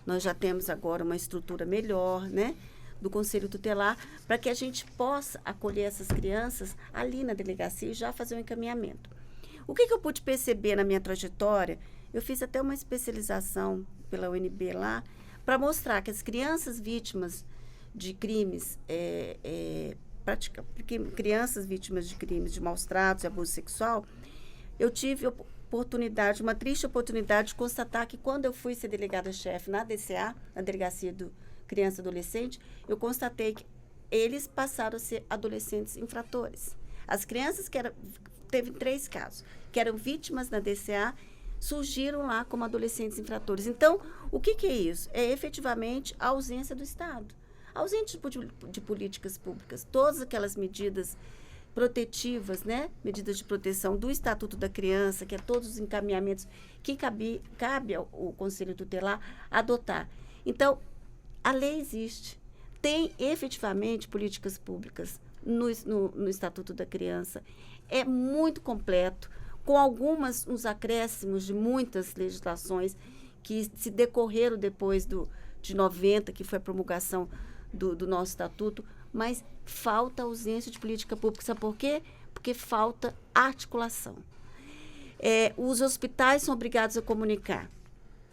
Nós já temos agora uma estrutura melhor, né, do Conselho Tutelar, para que a gente possa acolher essas crianças ali na delegacia e já fazer um encaminhamento. O que eu pude perceber na minha trajetória? Eu fiz até uma especialização pela UNB lá, para mostrar que as crianças vítimas de crimes, crianças vítimas de crimes de maus tratos e abuso sexual, eu tive uma triste oportunidade de constatar que quando eu fui ser delegada-chefe na DCA, na Delegacia do Criança e Adolescente, eu constatei que eles passaram a ser adolescentes infratores. As crianças teve 3 casos, que eram vítimas na DCA, surgiram lá como adolescentes infratores. Então, o que é isso? É efetivamente a ausência do Estado. A ausência de políticas públicas. Todas aquelas medidas protetivas, né? Medidas de proteção do Estatuto da Criança, que é todos os encaminhamentos que cabe ao Conselho Tutelar adotar. Então, a lei existe. Tem efetivamente políticas públicas no Estatuto da Criança. É muito completo, com uns acréscimos de muitas legislações que se decorreram depois de 90, que foi a promulgação do nosso estatuto, mas falta ausência de política pública. Sabe por quê? Porque falta articulação. Os hospitais são obrigados a comunicar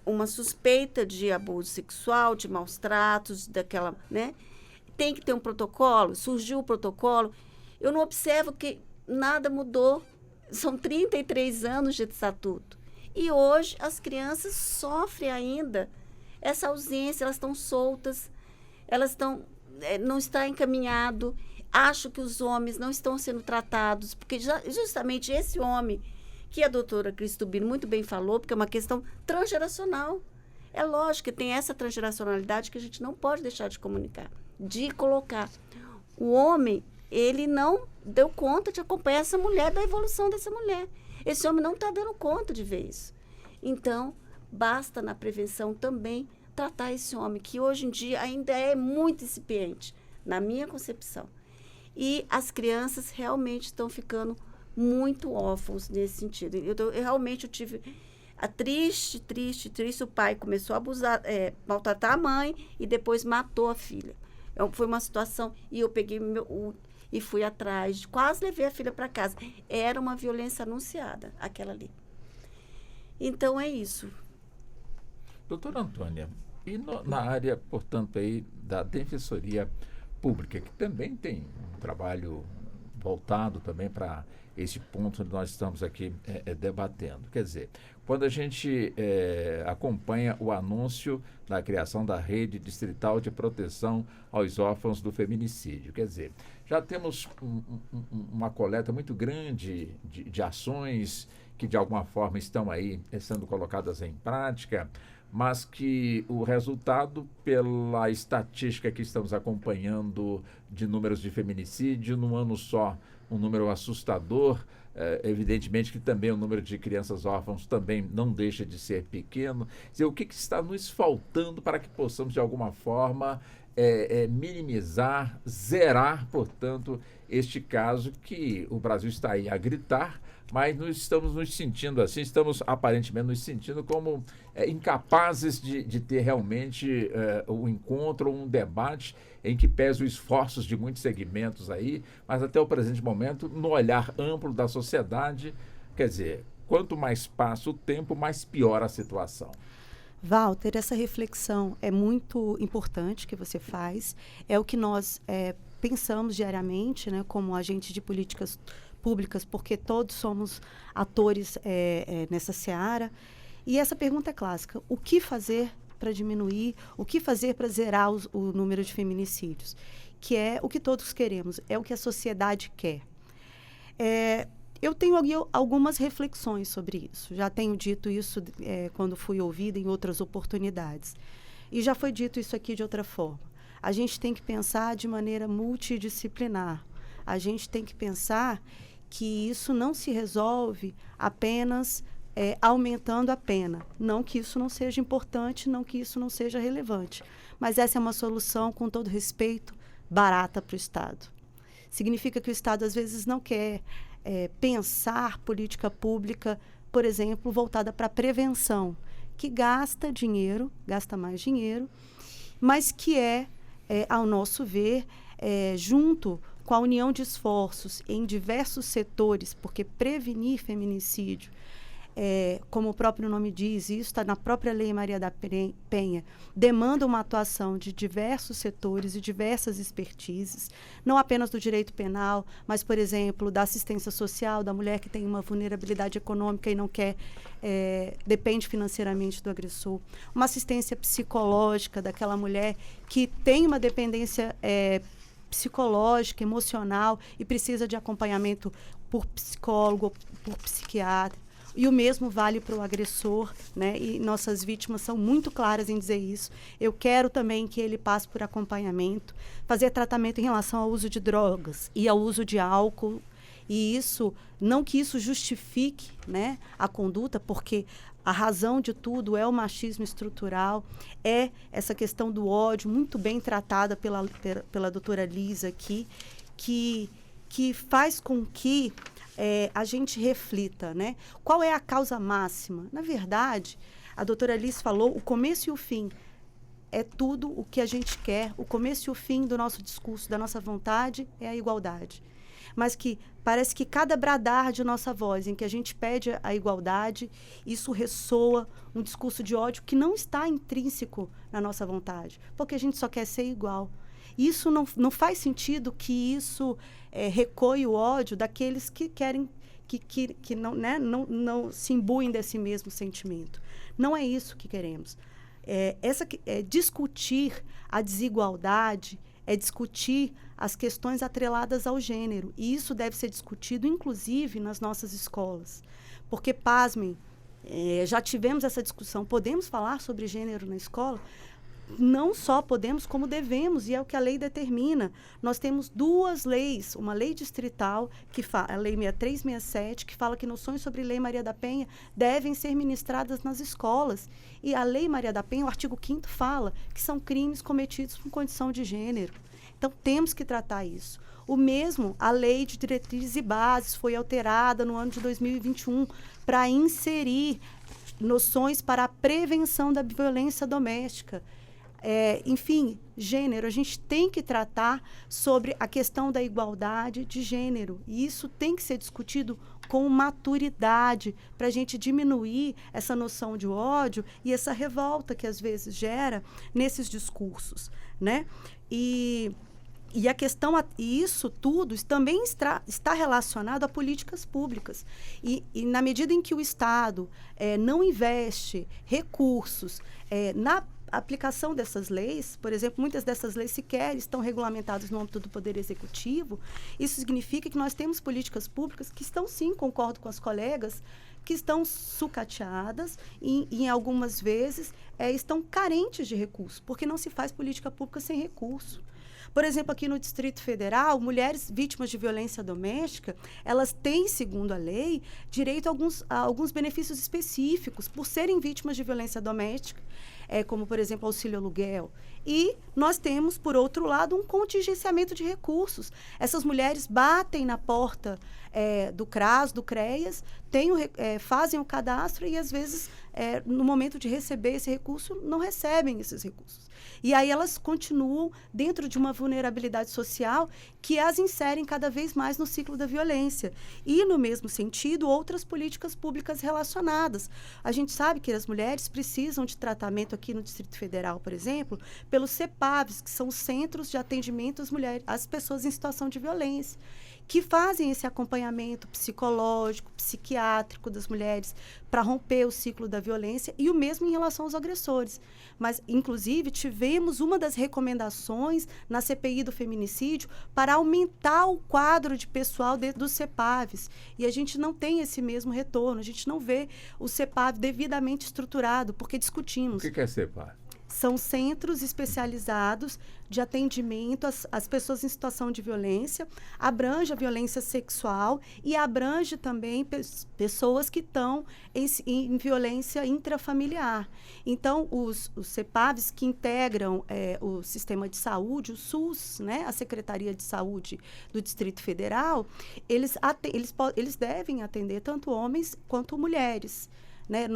uma suspeita de abuso sexual, de maus tratos, daquela, né? Tem que ter um protocolo, surgiu o protocolo. Eu não observo que nada mudou. São 33 anos de estatuto. E hoje as crianças sofrem ainda essa ausência, elas estão soltas, elas não está encaminhado. Acho que os homens não estão sendo tratados, porque justamente esse homem, que a doutora Cris Tubino muito bem falou, porque é uma questão transgeracional. É lógico que tem essa transgeracionalidade que a gente não pode deixar de comunicar, de colocar. O homem, ele não deu conta de acompanhar essa mulher, da evolução dessa mulher. Esse homem não está dando conta de ver isso. Então, basta na prevenção também tratar esse homem, que hoje em dia ainda é muito incipiente, na minha concepção. E as crianças realmente estão ficando muito órfãos nesse sentido. Eu realmente tive a triste, o pai começou a abusar, maltratar a mãe e depois matou a filha. Foi uma situação, e eu peguei e fui atrás, quase levei a filha para casa. Era uma violência anunciada, aquela ali. Então, é isso. Doutora Antônia, e na área, portanto, aí da Defensoria Pública, que também tem um trabalho voltado também para esse ponto onde nós estamos aqui debatendo. Quer dizer, quando a gente acompanha o anúncio da criação da Rede Distrital de Proteção aos Órfãos do Feminicídio, quer dizer, já temos uma coleta muito grande de ações que de alguma forma estão aí sendo colocadas em prática, mas que o resultado, pela estatística que estamos acompanhando de números de feminicídio, num ano só, um número assustador, evidentemente que também o número de crianças órfãos também não deixa de ser pequeno. Quer dizer, o que está nos faltando para que possamos, de alguma forma, minimizar, zerar, portanto, este caso que o Brasil está aí a gritar, mas nós estamos nos sentindo assim, estamos aparentemente nos sentindo como incapazes de ter realmente um encontro, um debate em que pese os esforços de muitos segmentos aí, mas até o presente momento, no olhar amplo da sociedade, quer dizer, quanto mais passa o tempo, mais piora a situação. Walter, essa reflexão é muito importante que você faz, é o que nós pensamos diariamente, né, como agente de políticas públicas, porque todos somos atores nessa seara. E essa pergunta é clássica: o que fazer para diminuir, o que fazer para zerar o número de feminicídios? Que é o que todos queremos, é o que a sociedade quer. Eu tenho algumas reflexões sobre isso. Já tenho dito isso quando fui ouvida em outras oportunidades. E já foi dito isso aqui de outra forma. A gente tem que pensar de maneira multidisciplinar. A gente tem que pensar que isso não se resolve apenas aumentando a pena. Não que isso não seja importante, não que isso não seja relevante. Mas essa é uma solução, com todo respeito, barata para o Estado. Significa que o Estado, às vezes, não quer pensar política pública, por exemplo, voltada para a prevenção, que gasta dinheiro, gasta mais dinheiro, mas que ao nosso ver, junto com a união de esforços em diversos setores, porque prevenir feminicídio, como o próprio nome diz, isso está na própria Lei Maria da Penha, demanda uma atuação de diversos setores e diversas expertises, não apenas do direito penal, mas, por exemplo, da assistência social, da mulher que tem uma vulnerabilidade econômica e não quer, depende financeiramente do agressor, uma assistência psicológica daquela mulher que tem uma dependência psicológica, emocional e precisa de acompanhamento por psicólogo, por psiquiatra. E o mesmo vale para o agressor, né? E nossas vítimas são muito claras em dizer isso. Eu quero também que ele passe por acompanhamento, fazer tratamento em relação ao uso de drogas e ao uso de álcool. E isso, não que isso justifique, né, a conduta, porque a razão de tudo é o machismo estrutural, é essa questão do ódio, muito bem tratada pela doutora Lisa aqui, que faz com que a gente reflita, né? Qual é a causa máxima? Na verdade, a doutora Liz falou, o começo e o fim é tudo o que a gente quer, o começo e o fim do nosso discurso, da nossa vontade é a igualdade. Mas que parece que cada bradar de nossa voz em que a gente pede a igualdade, isso ressoa um discurso de ódio que não está intrínseco na nossa vontade, porque a gente só quer ser igual. Isso não faz sentido que isso recoe o ódio daqueles que querem, que não, né, não se imbuem desse mesmo sentimento. Não é isso que queremos. Discutir a desigualdade, discutir as questões atreladas ao gênero. E isso deve ser discutido, inclusive, nas nossas escolas. Porque, pasmem, Já tivemos essa discussão, podemos falar sobre gênero na escola? Não só podemos, como devemos, e é o que a lei determina. Nós temos 2 leis, uma lei distrital, a Lei 6367, que fala que noções sobre Lei Maria da Penha devem ser ministradas nas escolas. E a Lei Maria da Penha, o artigo 5º, fala que são crimes cometidos por condição de gênero. Então, temos que tratar isso. O mesmo, a Lei de Diretrizes e Bases foi alterada no ano de 2021 para inserir noções para a prevenção da violência doméstica. Enfim, gênero, a gente tem que tratar sobre a questão da igualdade de gênero. E isso tem que ser discutido com maturidade para a gente diminuir essa noção de ódio e essa revolta que às vezes gera nesses discursos, né? E a questão, e isso tudo também está relacionado a políticas públicas. E na medida em que o Estado não investe recursos na aplicação dessas leis, por exemplo, muitas dessas leis sequer estão regulamentadas no âmbito do Poder Executivo, isso significa que nós temos políticas públicas que estão, sim, concordo com as colegas, que estão sucateadas e, em algumas vezes, estão carentes de recursos, porque não se faz política pública sem recurso. Por exemplo, aqui no Distrito Federal, mulheres vítimas de violência doméstica, elas têm, segundo a lei, direito a alguns benefícios específicos por serem vítimas de violência doméstica, como, por exemplo, auxílio aluguel. E nós temos, por outro lado, um contingenciamento de recursos. Essas mulheres batem na porta do CRAS, do CREAS, fazem o cadastro e, às vezes, no momento de receber esse recurso, não recebem esses recursos. E aí elas continuam dentro de uma vulnerabilidade social que as inserem cada vez mais no ciclo da violência. E, no mesmo sentido, outras políticas públicas relacionadas. A gente sabe que as mulheres precisam de tratamento aqui no Distrito Federal, por exemplo, pelos CEPAVs, que são os Centros de Atendimento às Pessoas em Situação de Violência, que fazem esse acompanhamento psicológico, psiquiátrico das mulheres para romper o ciclo da violência e o mesmo em relação aos agressores. Mas, inclusive, tivemos uma das recomendações na CPI do feminicídio para aumentar o quadro de pessoal dentro dos CEPAVs. E a gente não tem esse mesmo retorno, a gente não vê o CEPAV devidamente estruturado, porque discutimos. O que é CEPAV? São centros especializados de atendimento às pessoas em situação de violência, abrange a violência sexual e abrange também pessoas que estão em violência intrafamiliar. Então, os CEPAVs que integram o sistema de saúde, o SUS, né, a Secretaria de Saúde do Distrito Federal, eles devem atender tanto homens quanto mulheres. Né?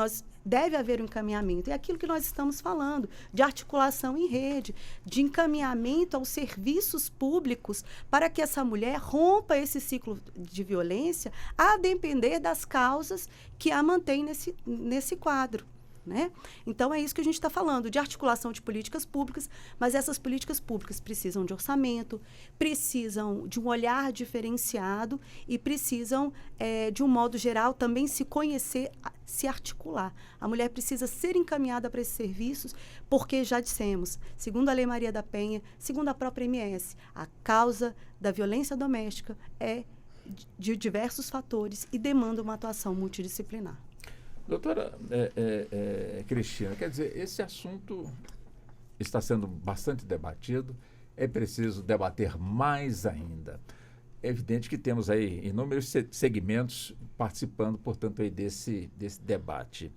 Deve haver um encaminhamento. É aquilo que nós estamos falando, de articulação em rede, de encaminhamento aos serviços públicos para que essa mulher rompa esse ciclo de violência a depender das causas que a mantém nesse quadro. Né? Então, é isso que a gente está falando, de articulação de políticas públicas, mas essas políticas públicas precisam de orçamento, precisam de um olhar diferenciado e precisam, de um modo geral, também se conhecer, se articular. A mulher precisa ser encaminhada para esses serviços, porque, já dissemos, segundo a Lei Maria da Penha, segundo a própria MS, a causa da violência doméstica é de diversos fatores e demanda uma atuação multidisciplinar. Doutora Cristina, quer dizer, esse assunto está sendo bastante debatido, é preciso debater mais ainda. É evidente que temos aí inúmeros segmentos participando, portanto, aí desse debate.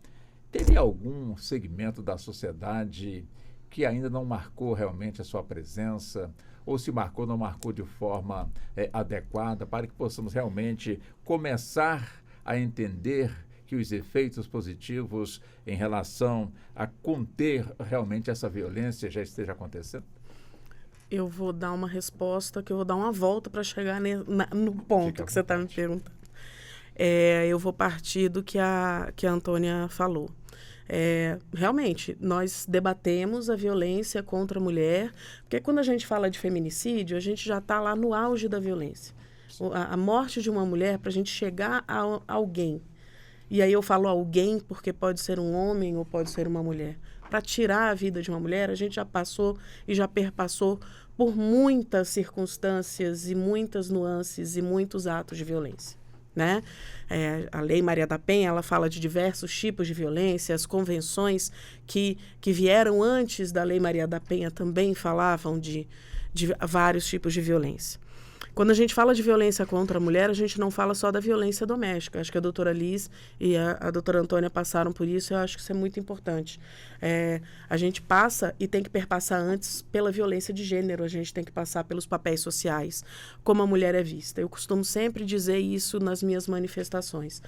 Teria algum segmento da sociedade que ainda não marcou realmente a sua presença, ou se marcou, não marcou de forma adequada, para que possamos realmente começar a entender que os efeitos positivos em relação a conter realmente essa violência já esteja acontecendo? Eu vou dar uma resposta, que eu vou dar uma volta para chegar no ponto que você está me perguntando. Eu vou partir do que a Antônia falou. Realmente, nós debatemos a violência contra a mulher, porque quando a gente fala de feminicídio, a gente já está lá no auge da violência. A morte de uma mulher, para a gente chegar a alguém, e aí eu falo alguém porque pode ser um homem ou pode ser uma mulher. Para tirar a vida de uma mulher, a gente já passou e já perpassou por muitas circunstâncias e muitas nuances e muitos atos de violência, né? A Lei Maria da Penha, ela fala de diversos tipos de violência, as convenções que vieram antes da Lei Maria da Penha também falavam de vários tipos de violência. Quando a gente fala de violência contra a mulher, a gente não fala só da violência doméstica. Acho que a doutora Liz e a doutora Antônia passaram por isso, eu acho que isso é muito importante. A gente passa e tem que perpassar antes pela violência de gênero, a gente tem que passar pelos papéis sociais, como a mulher é vista. Eu costumo sempre dizer isso nas minhas manifestações.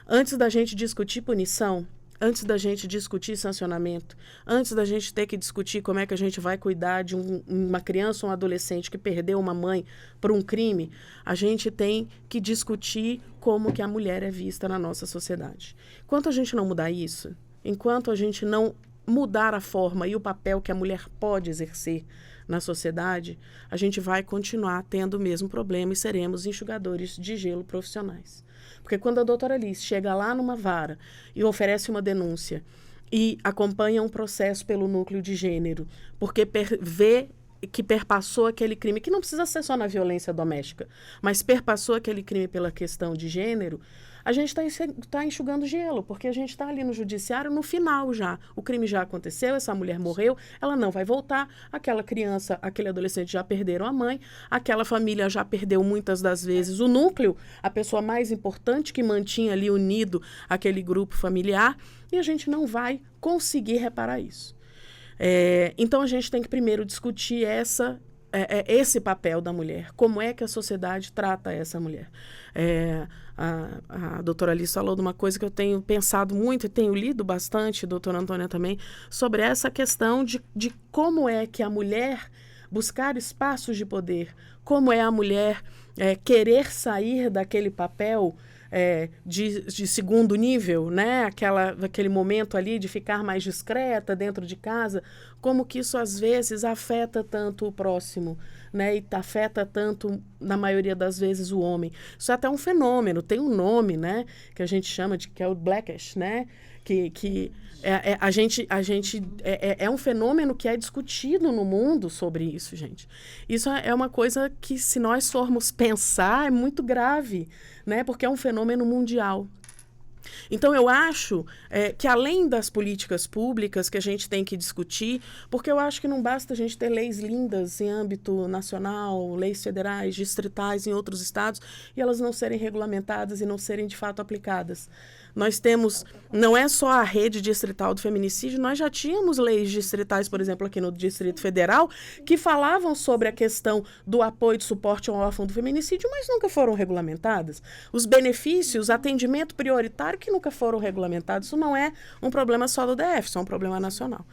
Antes da gente discutir punição, antes da gente discutir sancionamento, antes da gente ter que discutir como é que a gente vai cuidar de uma criança ou um adolescente que perdeu uma mãe por um crime, a gente tem que discutir como que a mulher é vista na nossa sociedade. Enquanto a gente não mudar isso, enquanto a gente não mudar a forma e o papel que a mulher pode exercer na sociedade, a gente vai continuar tendo o mesmo problema e seremos enxugadores de gelo profissionais. Porque quando a doutora Liz chega lá numa vara e oferece uma denúncia e acompanha um processo pelo núcleo de gênero, porque vê que perpassou aquele crime, que não precisa ser só na violência doméstica, mas perpassou aquele crime pela questão de gênero, a gente está enxugando gelo, porque a gente está ali no judiciário no final já. O crime já aconteceu, essa mulher morreu, ela não vai voltar, aquela criança, aquele adolescente já perderam a mãe, aquela família já perdeu muitas das vezes o núcleo, a pessoa mais importante que mantinha ali unido aquele grupo familiar, e a gente não vai conseguir reparar isso. Então a gente tem que primeiro discutir esse papel da mulher, como é que a sociedade trata essa mulher. A doutora Alice falou de uma coisa que eu tenho pensado muito e tenho lido bastante, doutora Antônia também, sobre essa questão de como é que a mulher buscar espaços de poder, como é a mulher querer sair daquele papel de segundo nível, né? Aquele momento ali de ficar mais discreta dentro de casa, como que isso às vezes afeta tanto o próximo, né? E afeta tanto, na maioria das vezes, o homem. Isso é até um fenômeno, tem um nome, né? Que a gente chama que é o blackish, né? É um fenômeno que é discutido no mundo sobre isso, gente. Isso é uma coisa que, se nós formos pensar, é muito grave, né? Porque é um fenômeno mundial. Então, eu acho que, além das políticas públicas que a gente tem que discutir, porque eu acho que não basta a gente ter leis lindas em âmbito nacional, leis federais, distritais em outros estados, e elas não serem regulamentadas e não serem, de fato, aplicadas. Nós temos, não é só a rede distrital do feminicídio, nós já tínhamos leis distritais, por exemplo, aqui no Distrito Federal, que falavam sobre a questão do apoio e suporte ao órfão do feminicídio, mas nunca foram regulamentadas. Os benefícios, atendimento prioritário, que nunca foram regulamentados. Isso não é um problema só do DF, isso é um problema nacional.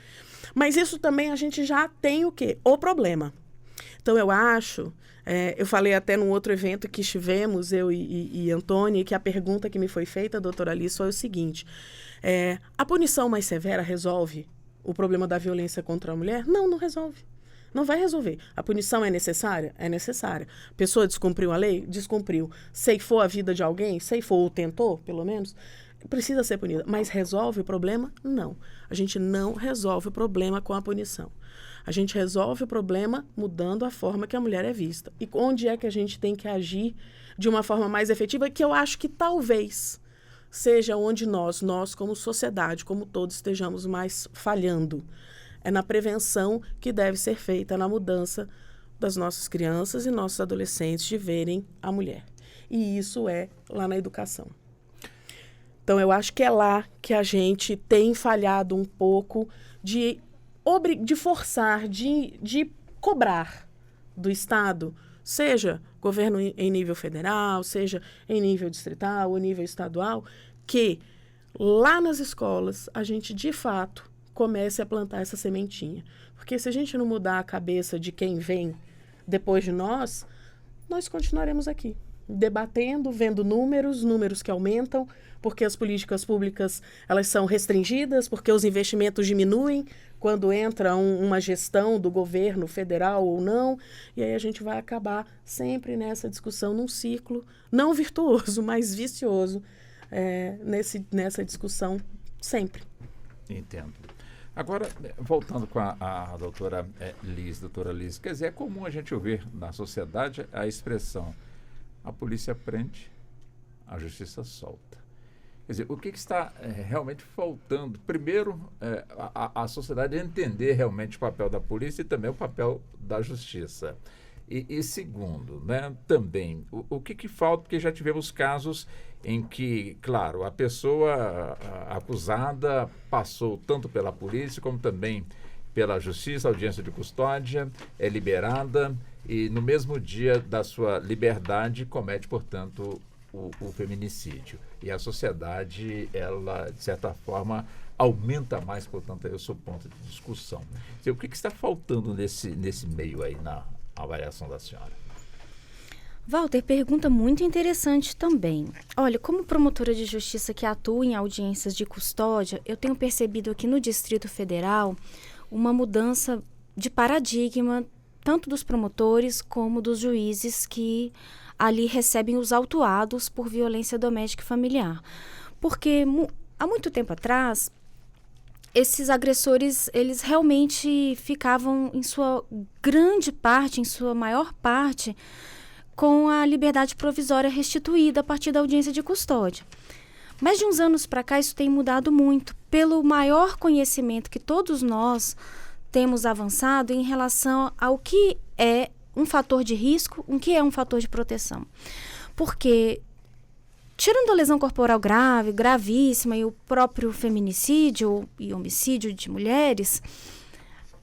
Mas isso também a gente já tem o quê? O problema. Então, eu acho... eu falei até num outro evento que estivemos, eu e Antônia, que a pergunta que me foi feita, doutora Alice, foi o seguinte: a punição mais severa resolve o problema da violência contra a mulher? Não, não resolve. Não vai resolver. A punição é necessária? É necessária. A pessoa descumpriu a lei? Descumpriu. Ceifou a vida de alguém? Ceifou ou tentou, pelo menos? Precisa ser punida. Mas resolve o problema? Não. A gente não resolve o problema com a punição. A gente resolve o problema mudando a forma que a mulher é vista. E onde é que a gente tem que agir de uma forma mais efetiva, que eu acho que talvez seja onde nós como sociedade, como todos, estejamos mais falhando. É na prevenção que deve ser feita, na mudança das nossas crianças e nossos adolescentes de verem a mulher. E isso é lá na educação. Então, eu acho que é lá que a gente tem falhado um pouco de forçar, de cobrar do Estado, seja governo em nível federal, seja em nível distrital ou nível estadual, que lá nas escolas a gente, de fato, comece a plantar essa sementinha. Porque se a gente não mudar a cabeça de quem vem depois de nós continuaremos aqui, debatendo, vendo números que aumentam, porque as políticas públicas elas são restringidas, porque os investimentos diminuem quando entra uma gestão do governo federal ou não, e aí a gente vai acabar sempre nessa discussão, num ciclo não virtuoso, mas vicioso, nessa discussão sempre. Entendo. Agora, voltando com a doutora Liz, quer dizer, é comum a gente ouvir na sociedade a expressão: a polícia prende, a justiça solta. Quer dizer, o que está realmente faltando? Primeiro, a sociedade entender realmente o papel da polícia e também o papel da justiça. E segundo, né, também, o que falta? Porque já tivemos casos em que, claro, a pessoa acusada passou tanto pela polícia como também pela justiça, audiência de custódia, é liberada e no mesmo dia da sua liberdade comete, portanto, o feminicídio. E a sociedade, ela, de certa forma, aumenta mais, portanto, aí o seu ponto de discussão. O que está faltando nesse meio aí na avaliação da senhora? Walter, pergunta muito interessante também. Olha, como promotora de justiça que atua em audiências de custódia, eu tenho percebido aqui no Distrito Federal uma mudança de paradigma, tanto dos promotores como dos juízes que ali recebem os autuados por violência doméstica e familiar. Porque há muito tempo atrás, esses agressores, eles realmente ficavam em sua grande parte, em sua maior parte, com a liberdade provisória restituída a partir da audiência de custódia. Mas de uns anos para cá isso tem mudado muito, pelo maior conhecimento que todos nós temos avançado em relação ao que é um fator de risco, o que é um fator de proteção. Porque, tirando a lesão corporal grave, gravíssima, e o próprio feminicídio e homicídio de mulheres,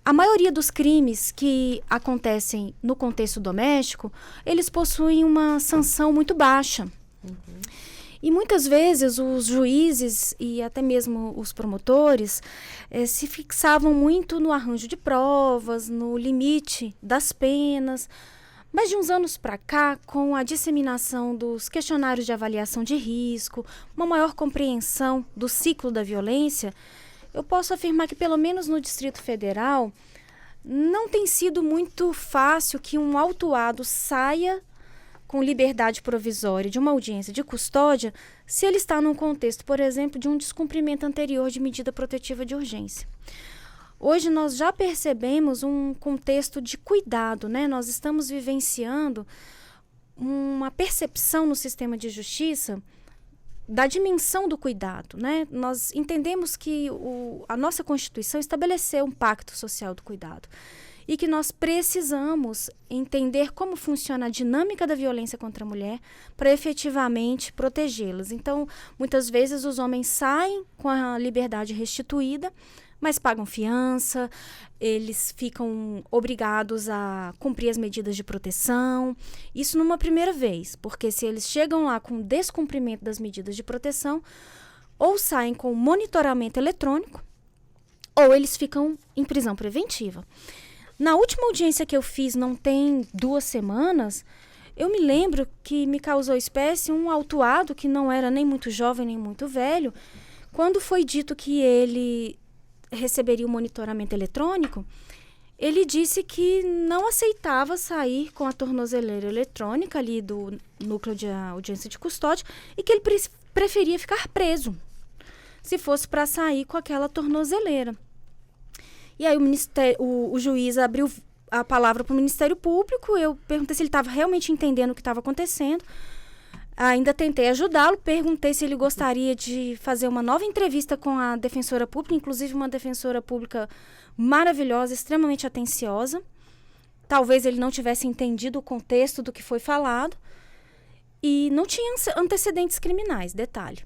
a maioria dos crimes que acontecem no contexto doméstico, eles possuem uma sanção muito baixa. E muitas vezes os juízes e até mesmo os promotores se fixavam muito no arranjo de provas, no limite das penas. Mas de uns anos para cá, com a disseminação dos questionários de avaliação de risco, uma maior compreensão do ciclo da violência, eu posso afirmar que, pelo menos no Distrito Federal, não tem sido muito fácil que um autuado saia com liberdade provisória de uma audiência de custódia se ele está num contexto, por exemplo, de um descumprimento anterior de medida protetiva de urgência. Hoje nós já percebemos um contexto de cuidado, né? Nós estamos vivenciando uma percepção no sistema de justiça da dimensão do cuidado, né? Nós entendemos que a nossa Constituição estabeleceu um pacto social do cuidado e que nós precisamos entender como funciona a dinâmica da violência contra a mulher para efetivamente protegê-las. Então, muitas vezes os homens saem com a liberdade restituída, mas pagam fiança, eles ficam obrigados a cumprir as medidas de proteção. Isso numa primeira vez, porque se eles chegam lá com descumprimento das medidas de proteção, ou saem com monitoramento eletrônico, ou eles ficam em prisão preventiva. Na última audiência que eu fiz, não tem 2 semanas, eu me lembro que me causou espécie um autuado que não era nem muito jovem nem muito velho. Quando foi dito que ele receberia o monitoramento eletrônico, ele disse que não aceitava sair com a tornozeleira eletrônica ali do núcleo de audiência de custódia e que ele preferia ficar preso se fosse para sair com aquela tornozeleira. E aí o juiz abriu a palavra para o Ministério Público, eu perguntei se ele estava realmente entendendo o que estava acontecendo. Ainda tentei ajudá-lo, perguntei se ele gostaria de fazer uma nova entrevista com a defensora pública, inclusive uma defensora pública maravilhosa, extremamente atenciosa. Talvez ele não tivesse entendido o contexto do que foi falado e não tinha antecedentes criminais, detalhe.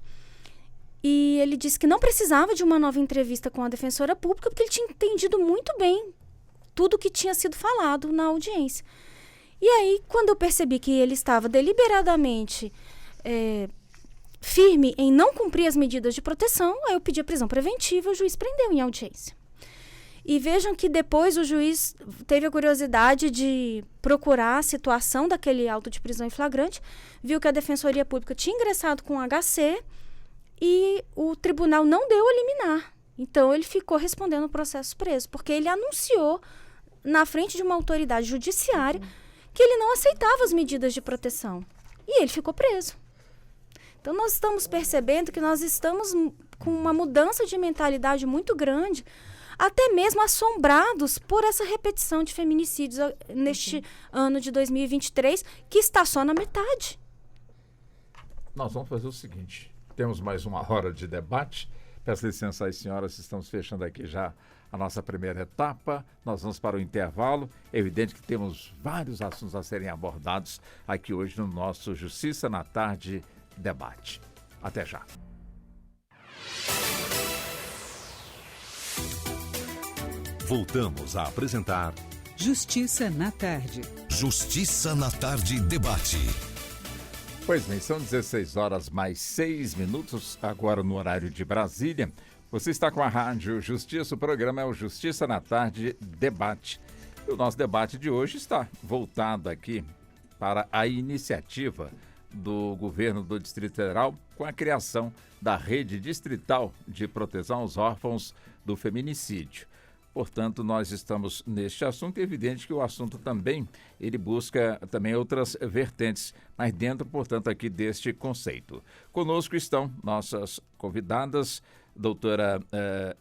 E ele disse que não precisava de uma nova entrevista com a defensora pública porque ele tinha entendido muito bem tudo o que tinha sido falado na audiência. E aí, quando eu percebi que ele estava deliberadamente firme em não cumprir as medidas de proteção, aí eu pedi a prisão preventiva, o juiz prendeu em audiência. E vejam que depois o juiz teve a curiosidade de procurar a situação daquele auto de prisão em flagrante, viu que a Defensoria Pública tinha ingressado com HC e o tribunal não deu a liminar. Então, ele ficou respondendo o processo preso, porque ele anunciou na frente de uma autoridade judiciária que ele não aceitava as medidas de proteção. E ele ficou preso. Então, nós estamos percebendo que nós estamos com uma mudança de mentalidade muito grande, até mesmo assombrados por essa repetição de feminicídios neste ano de 2023, que está só na metade. nós vamos fazer o seguinte, temos mais uma hora de debate. Peço licença às senhoras, estamos fechando aqui já a nossa primeira etapa. Nós vamos para o intervalo. É evidente que temos vários assuntos a serem abordados aqui hoje no nosso Justiça na Tarde debate. Até já. Voltamos a apresentar Justiça na Tarde. Justiça na Tarde debate. Pois bem, são 16 horas mais 6 minutos, agora no horário de Brasília. Você está com a Rádio Justiça, o programa é o Justiça na Tarde Debate. E o nosso debate de hoje está voltado aqui para a iniciativa do governo do Distrito Federal com a criação da Rede Distrital de Proteção aos Órfãos do Feminicídio. Portanto, nós estamos neste assunto. É evidente que o assunto também, ele busca também outras vertentes, mas dentro, portanto, aqui deste conceito. Conosco estão nossas convidadas, doutora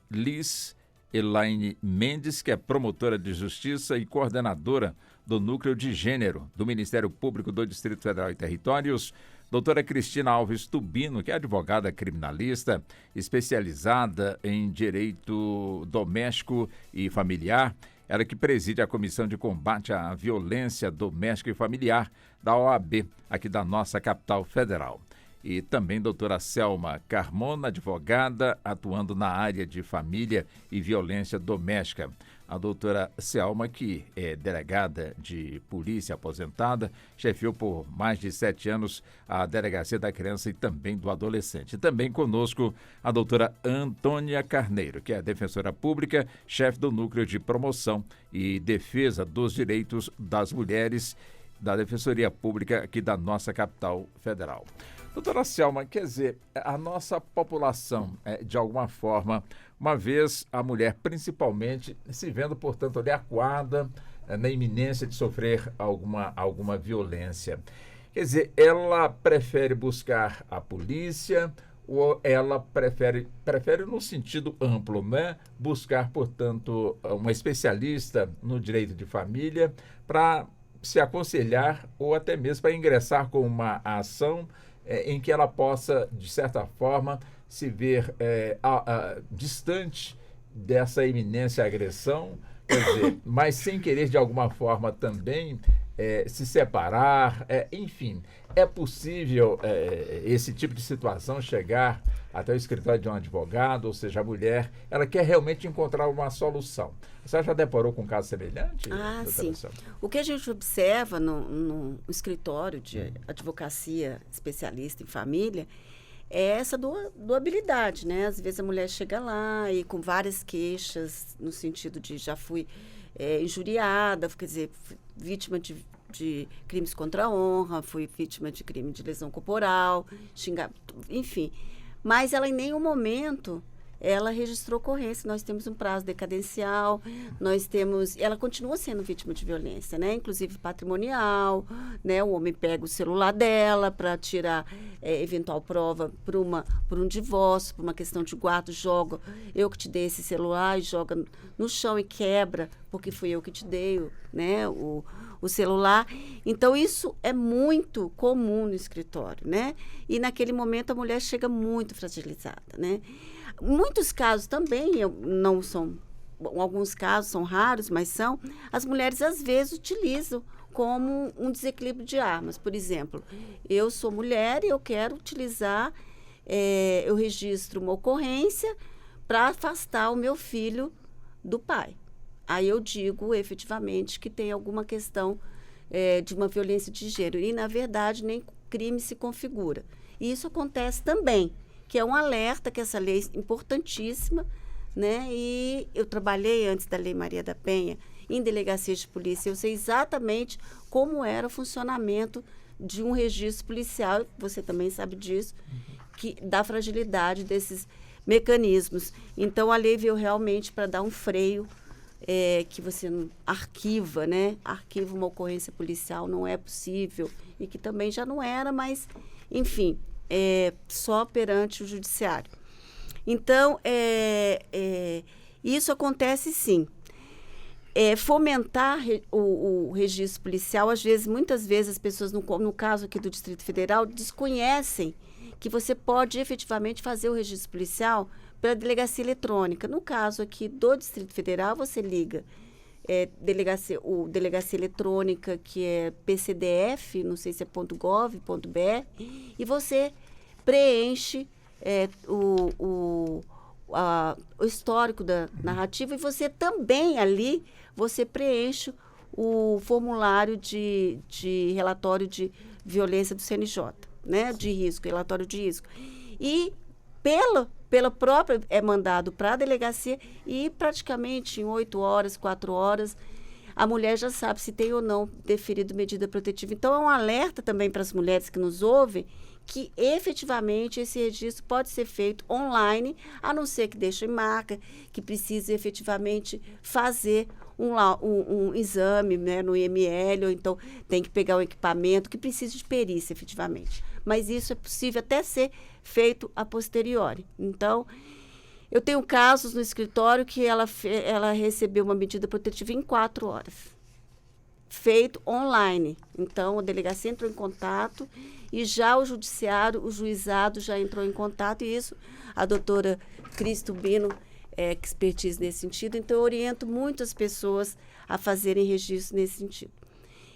Liz Elaine Mendes, que é promotora de Justiça e coordenadora do Núcleo de Gênero do Ministério Público do Distrito Federal e Territórios, doutora Cristina Alves Tubino, que é advogada criminalista, especializada em direito doméstico e familiar, ela que preside a Comissão de Combate à Violência Doméstica e Familiar da OAB, aqui da nossa capital federal. E também doutora Selma Carmona, advogada, atuando na área de família e violência doméstica. A doutora Selma, que é delegada de polícia aposentada, chefiou por mais de 7 anos a Delegacia da Criança e também do Adolescente. Também conosco a doutora Antônia Carneiro, que é defensora pública, chefe do Núcleo de Promoção e Defesa dos Direitos das Mulheres da Defensoria Pública aqui da nossa capital federal. Doutora Selma, quer dizer, a nossa população, de alguma forma, uma vez a mulher principalmente se vendo, portanto, ali acuada, na iminência de sofrer alguma violência. Quer dizer, ela prefere buscar a polícia ou ela prefere no sentido amplo, né? Buscar, portanto, uma especialista no direito de família para se aconselhar ou até mesmo para ingressar com uma ação em que ela possa, de certa forma, se ver distante dessa iminência agressão, quer dizer, mas sem querer de alguma forma também se separar, enfim. É possível esse tipo de situação chegar até o escritório de um advogado, ou seja, a mulher, ela quer realmente encontrar uma solução. Você já deparou com um caso semelhante? Ah, sim. O que a gente observa no escritório de advocacia especialista em família é essa doabilidade, né? Às vezes a mulher chega lá e com várias queixas, no sentido de já fui injuriada, quer dizer, vítima de crimes contra a honra, fui vítima de crime de lesão corporal, enfim. Mas ela em nenhum momento ela registrou ocorrência. Nós temos um prazo decadencial, ela continua sendo vítima de violência, né? Inclusive patrimonial, né? O homem pega o celular dela para tirar eventual prova por um divórcio, por uma questão de guarda, joga, eu que te dei esse celular, e joga no chão e quebra, porque fui eu que te dei, né? O celular. Então, isso é muito comum no escritório, né? E naquele momento a mulher chega muito fragilizada, né? Muitos casos também, não são, alguns casos são raros, mas as mulheres às vezes utilizam como um desequilíbrio de armas. Por exemplo, eu sou mulher e eu quero utilizar, eu registro uma ocorrência para afastar o meu filho do pai. Aí eu digo efetivamente que tem alguma questão de uma violência de gênero. E, na verdade, nem crime se configura. E isso acontece também, que é um alerta que essa lei é importantíssima, né? E eu trabalhei antes da Lei Maria da Penha em delegacias de polícia. Eu sei exatamente como era o funcionamento de um registro policial. Você também sabe disso, da fragilidade desses mecanismos. Então, a lei veio realmente para dar um freio, que você não arquiva, né? Arquiva uma ocorrência policial, não é possível, e que também já não era, mas, enfim, só perante o judiciário. Então, isso acontece sim. fomentar o registro policial. Às vezes, muitas vezes, as pessoas, no caso aqui do Distrito Federal, desconhecem que você pode efetivamente fazer o registro policial pela delegacia eletrônica. No caso aqui do Distrito Federal, você liga delegacia eletrônica, que é PCDF, não sei se é .gov.br, e você preenche o histórico da narrativa, e você também ali, você preenche o formulário de relatório de violência do CNJ, né? De risco, relatório de risco. E pela própria, é mandado para a delegacia, e praticamente em 8 horas, 4 horas, a mulher já sabe se tem ou não deferido medida protetiva. Então, é um alerta também para as mulheres que nos ouvem, que efetivamente esse registro pode ser feito online, a não ser que deixe marca, que precise efetivamente fazer um exame, né, no IML, ou então tem que pegar um equipamento que precise de perícia efetivamente. Mas isso é possível até ser feito a posteriori. Então, eu tenho casos no escritório que ela recebeu uma medida protetiva em 4 horas, feito online. Então, a delegacia entrou em contato e já o juizado já entrou em contato, e isso a doutora Cris Tubino é expertise nesse sentido. Então, eu oriento muitas pessoas a fazerem registro nesse sentido.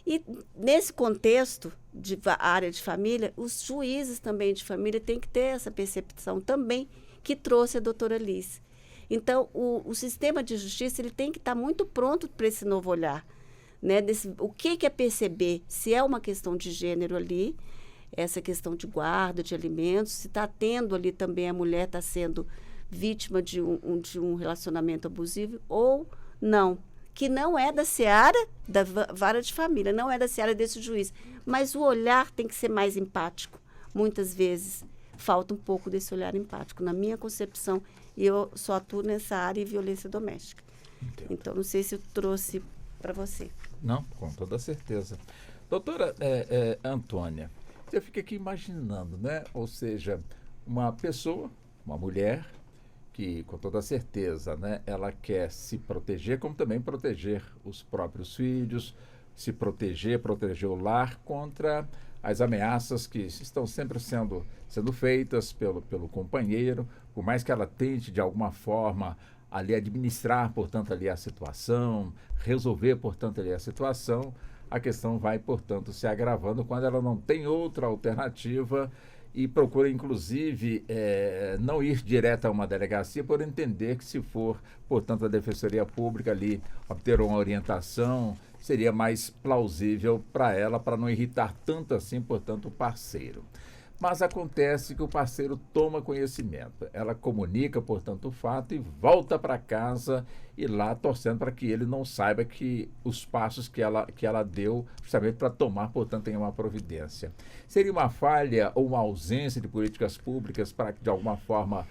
E nesse contexto de área de família, os juízes também de família têm que ter essa percepção também que trouxe a doutora Liz. Então, o sistema de justiça ele tem que estar muito pronto para esse novo olhar, né? O que é perceber se é uma questão de gênero ali, essa questão de guarda de alimentos, se está tendo ali também a mulher está sendo vítima de um relacionamento abusivo ou não, que não é da seara da vara de família, não é da seara desse juiz, mas o olhar tem que ser mais empático. Muitas vezes falta um pouco desse olhar empático, na minha concepção, e eu só atuo nessa área de violência doméstica. Entendo. Então, não sei se eu trouxe para você. Não, com toda certeza. Doutora Antônia, eu fico aqui imaginando, né? Ou seja, uma pessoa, uma mulher, que com toda certeza, né, ela quer se proteger, como também proteger os próprios filhos, se proteger o lar contra as ameaças que estão sempre sendo feitas pelo companheiro, por mais que ela tente de alguma forma ali administrar, portanto, ali a situação, resolver, portanto, ali a situação, a questão vai, portanto, se agravando quando ela não tem outra alternativa e procura, inclusive, não ir direto a uma delegacia por entender que se for, portanto, a Defensoria Pública ali obter uma orientação, seria mais plausível para ela, para não irritar tanto assim, portanto, o parceiro. Mas acontece que o parceiro toma conhecimento, ela comunica, portanto, o fato e volta para casa e lá torcendo para que ele não saiba que os passos que ela deu justamente para tomar, portanto, uma providência. Seria uma falha ou uma ausência de políticas públicas para, de alguma forma,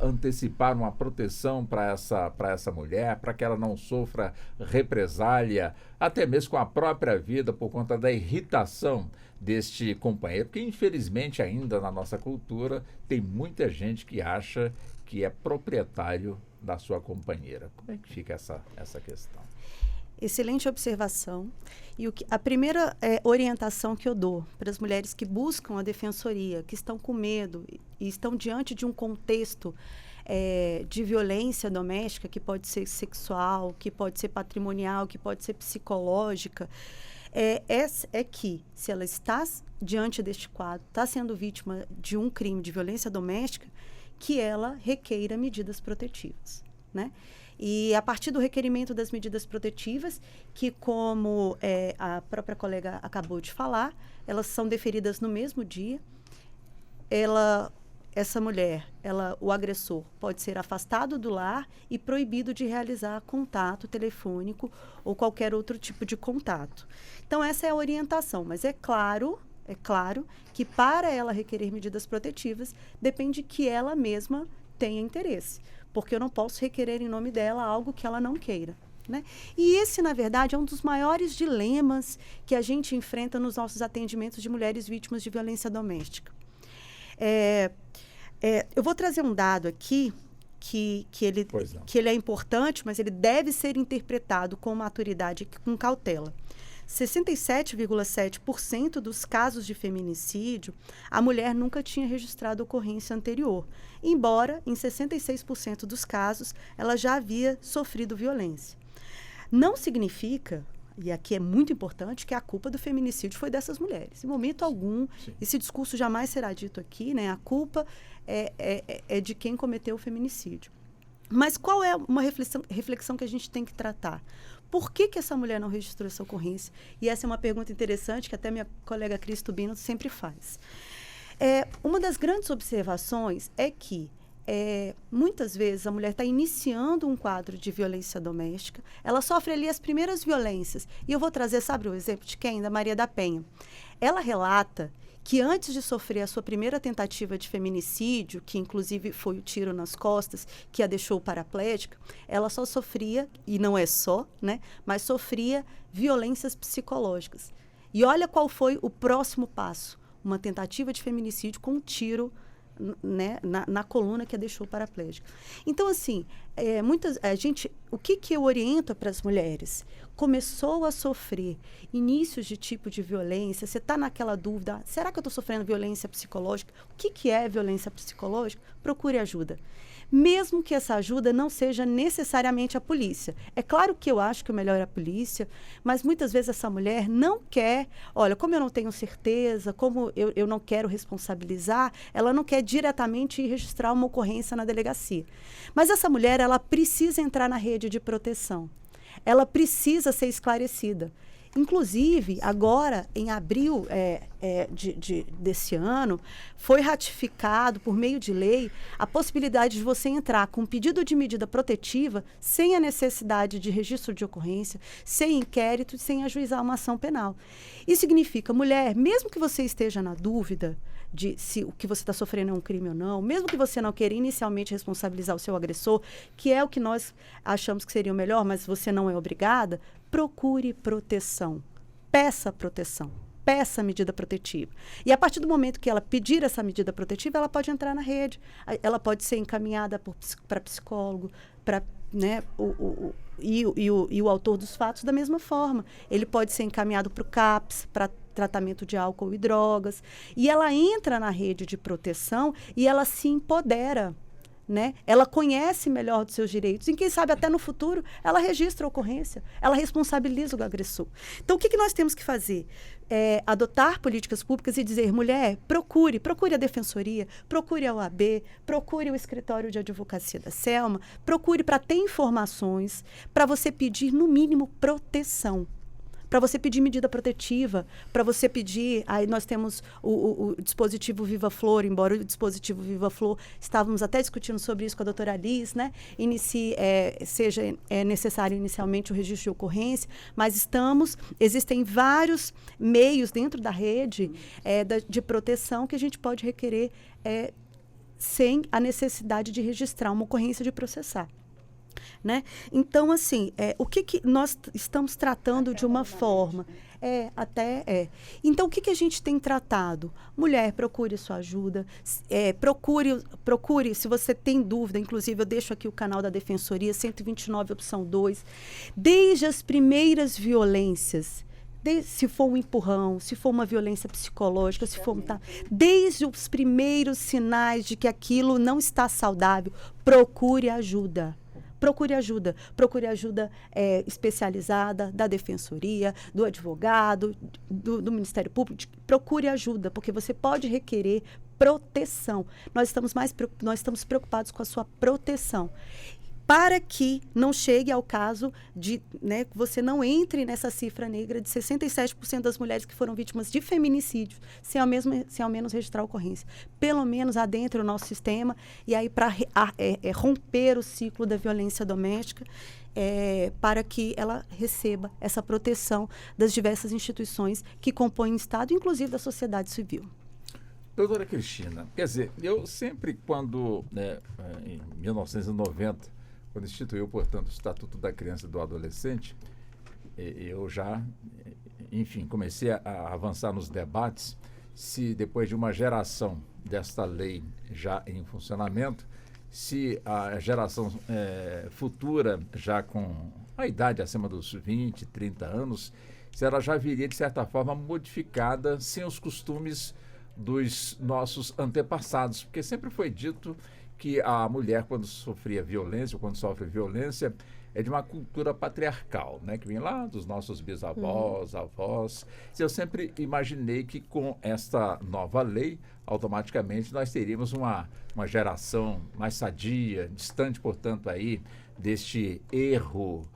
antecipar uma proteção para essa mulher, para que ela não sofra represália, até mesmo com a própria vida, por conta da irritação deste companheiro, porque infelizmente ainda na nossa cultura tem muita gente que acha que é proprietário da sua companheira. Como é que fica essa questão? Excelente observação. E a primeira orientação que eu dou para as mulheres que buscam a defensoria, que estão com medo e estão diante de um contexto de violência doméstica, que pode ser sexual, que pode ser patrimonial, que pode ser psicológica, é que, se ela está diante deste quadro, está sendo vítima de um crime de violência doméstica, que ela requeira medidas protetivas, né? E a partir do requerimento das medidas protetivas, que como a própria colega acabou de falar, elas são deferidas no mesmo dia, essa mulher, o agressor, pode ser afastado do lar e proibido de realizar contato telefônico ou qualquer outro tipo de contato. Então, essa é a orientação, mas é claro que para ela requerer medidas protetivas, depende que ela mesma tenha interesse, porque eu não posso requerer em nome dela algo que ela não queira, né? E esse, na verdade, é um dos maiores dilemas que a gente enfrenta nos nossos atendimentos de mulheres vítimas de violência doméstica. Eu vou trazer um dado aqui que ele é importante, mas ele deve ser interpretado com maturidade e com cautela. 67,7% dos casos de feminicídio, a mulher nunca tinha registrado ocorrência anterior, embora em 66% dos casos ela já havia sofrido violência. Não significa, e aqui é muito importante, que a culpa do feminicídio foi dessas mulheres. Em momento algum, esse discurso jamais será dito aqui, né? A culpa é de quem cometeu o feminicídio. Mas qual é uma reflexão que a gente tem que tratar? Por que essa mulher não registrou essa ocorrência? E essa é uma pergunta interessante que até minha colega Cris Tubino sempre faz. Uma das grandes observações é que muitas vezes a mulher está iniciando um quadro de violência doméstica, ela sofre ali as primeiras violências. E eu vou trazer, sabe o exemplo de quem? Da Maria da Penha. Ela relata que antes de sofrer a sua primeira tentativa de feminicídio, que inclusive foi o tiro nas costas, que a deixou paraplégica, ela só sofria, e não é só, né, mas sofria violências psicológicas. E olha qual foi o próximo passo, uma tentativa de feminicídio com um tiro, né, na coluna que a deixou paraplégica. Então, assim, o que eu oriento para as mulheres? Começou a sofrer inícios de tipo de violência, você está naquela dúvida, será que eu estou sofrendo violência psicológica? O que é violência psicológica? Procure ajuda. Mesmo que essa ajuda não seja necessariamente a polícia. É claro que eu acho que o melhor é a polícia, mas muitas vezes essa mulher não quer, olha, como eu não tenho certeza, como eu não quero responsabilizar, ela não quer diretamente ir registrar uma ocorrência na delegacia. Mas essa mulher, ela precisa entrar na rede de proteção. Ela precisa ser esclarecida. Inclusive, agora, em abril desse ano, foi ratificado, por meio de lei, a possibilidade de você entrar com um pedido de medida protetiva sem a necessidade de registro de ocorrência, sem inquérito e sem ajuizar uma ação penal. Isso significa, mulher, mesmo que você esteja na dúvida de se o que você está sofrendo é um crime ou não, mesmo que você não queira inicialmente responsabilizar o seu agressor, que é o que nós achamos que seria o melhor, mas você não é obrigada, procure proteção. Peça proteção. Peça medida protetiva. E a partir do momento que ela pedir essa medida protetiva, ela pode entrar na rede. Ela pode ser encaminhada para psicólogo, para, né, e o autor dos fatos da mesma forma. Ele pode ser encaminhado para o CAPS, para tratamento de álcool e drogas. E ela entra na rede de proteção e ela se empodera. Né? Ela conhece melhor dos seus direitos e quem sabe até no futuro ela registra a ocorrência, ela responsabiliza o agressor. Então o que nós temos que fazer? Adotar políticas públicas e dizer, mulher, procure a defensoria, procure a OAB, procure o escritório de advocacia da Selma, procure para ter informações, para você pedir no mínimo proteção. Para você pedir medida protetiva, para você pedir... Aí nós temos o dispositivo Viva Flor, embora o dispositivo Viva Flor, estávamos até discutindo sobre isso com a doutora Alice, né? Seja necessário inicialmente o registro de ocorrência, mas existem vários meios dentro da rede de proteção que a gente pode requerer sem a necessidade de registrar uma ocorrência de processar. Né? Então, assim, o que nós estamos tratando de uma forma... Então, o que a gente tem tratado? Mulher, procure sua ajuda. Procure, se você tem dúvida, inclusive eu deixo aqui o canal da Defensoria, 129, opção 2. Desde as primeiras violências, se for um empurrão, se for uma violência psicológica, desde os primeiros sinais de que aquilo não está saudável, procure ajuda. Procure ajuda especializada da Defensoria, do advogado, do Ministério Público. Procure ajuda, porque você pode requerer proteção. Nós estamos preocupados com a sua proteção. Para que não chegue ao caso de, né, você não entre nessa cifra negra de 67% das mulheres que foram vítimas de feminicídio, sem ao menos registrar a ocorrência. Pelo menos adentre o nosso sistema, e aí para romper o ciclo da violência doméstica, para que ela receba essa proteção das diversas instituições que compõem o Estado, inclusive da sociedade civil. Doutora Cristina, quer dizer, eu sempre em 1990, quando instituiu, portanto, o Estatuto da Criança e do Adolescente, eu já, enfim, comecei a avançar nos debates se depois de uma geração desta lei já em funcionamento, se a geração futura, já com a idade acima dos 20, 30 anos, se ela já viria, de certa forma, modificada, sem os costumes dos nossos antepassados. Porque sempre foi dito que a mulher, quando sofria violência, ou quando sofre violência, é de uma cultura patriarcal, né? Que vem lá dos nossos bisavós, avós. Eu sempre imaginei que com esta nova lei, automaticamente nós teríamos uma geração mais sadia, distante, portanto, aí deste erro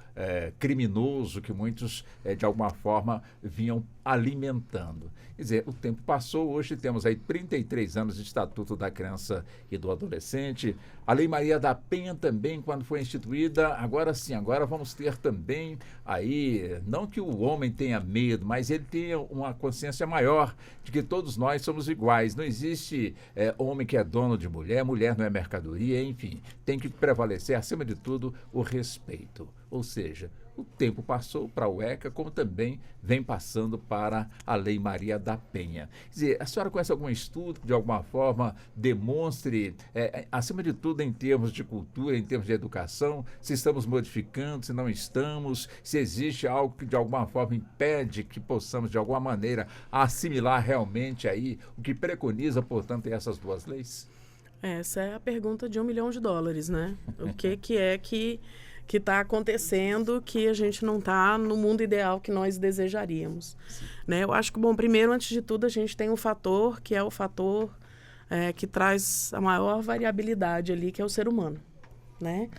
criminoso que muitos, de alguma forma, vinham alimentando. Quer dizer, o tempo passou, hoje temos aí 33 anos de Estatuto da Criança e do Adolescente. A Lei Maria da Penha também, quando foi instituída, agora sim, agora vamos ter também aí, não que o homem tenha medo, mas ele tenha uma consciência maior de que todos nós somos iguais. Não existe homem que é dono de mulher, mulher não é mercadoria, enfim, tem que prevalecer, acima de tudo, o respeito. Ou seja, o tempo passou para o ECA, como também vem passando para a Lei Maria da Penha. Quer dizer, a senhora conhece algum estudo que, de alguma forma, demonstre, acima de tudo, em termos de cultura, em termos de educação, se estamos modificando, se não estamos, se existe algo que, de alguma forma, impede que possamos, de alguma maneira, assimilar realmente aí o que preconiza, portanto, essas duas leis? Essa é a pergunta de $1 milhão, né? O que é que está acontecendo que a gente não está no mundo ideal que nós desejaríamos, né? Eu acho que, bom, primeiro, antes de tudo, a gente tem um fator que é o fator que traz a maior variabilidade ali, que é o ser humano, né?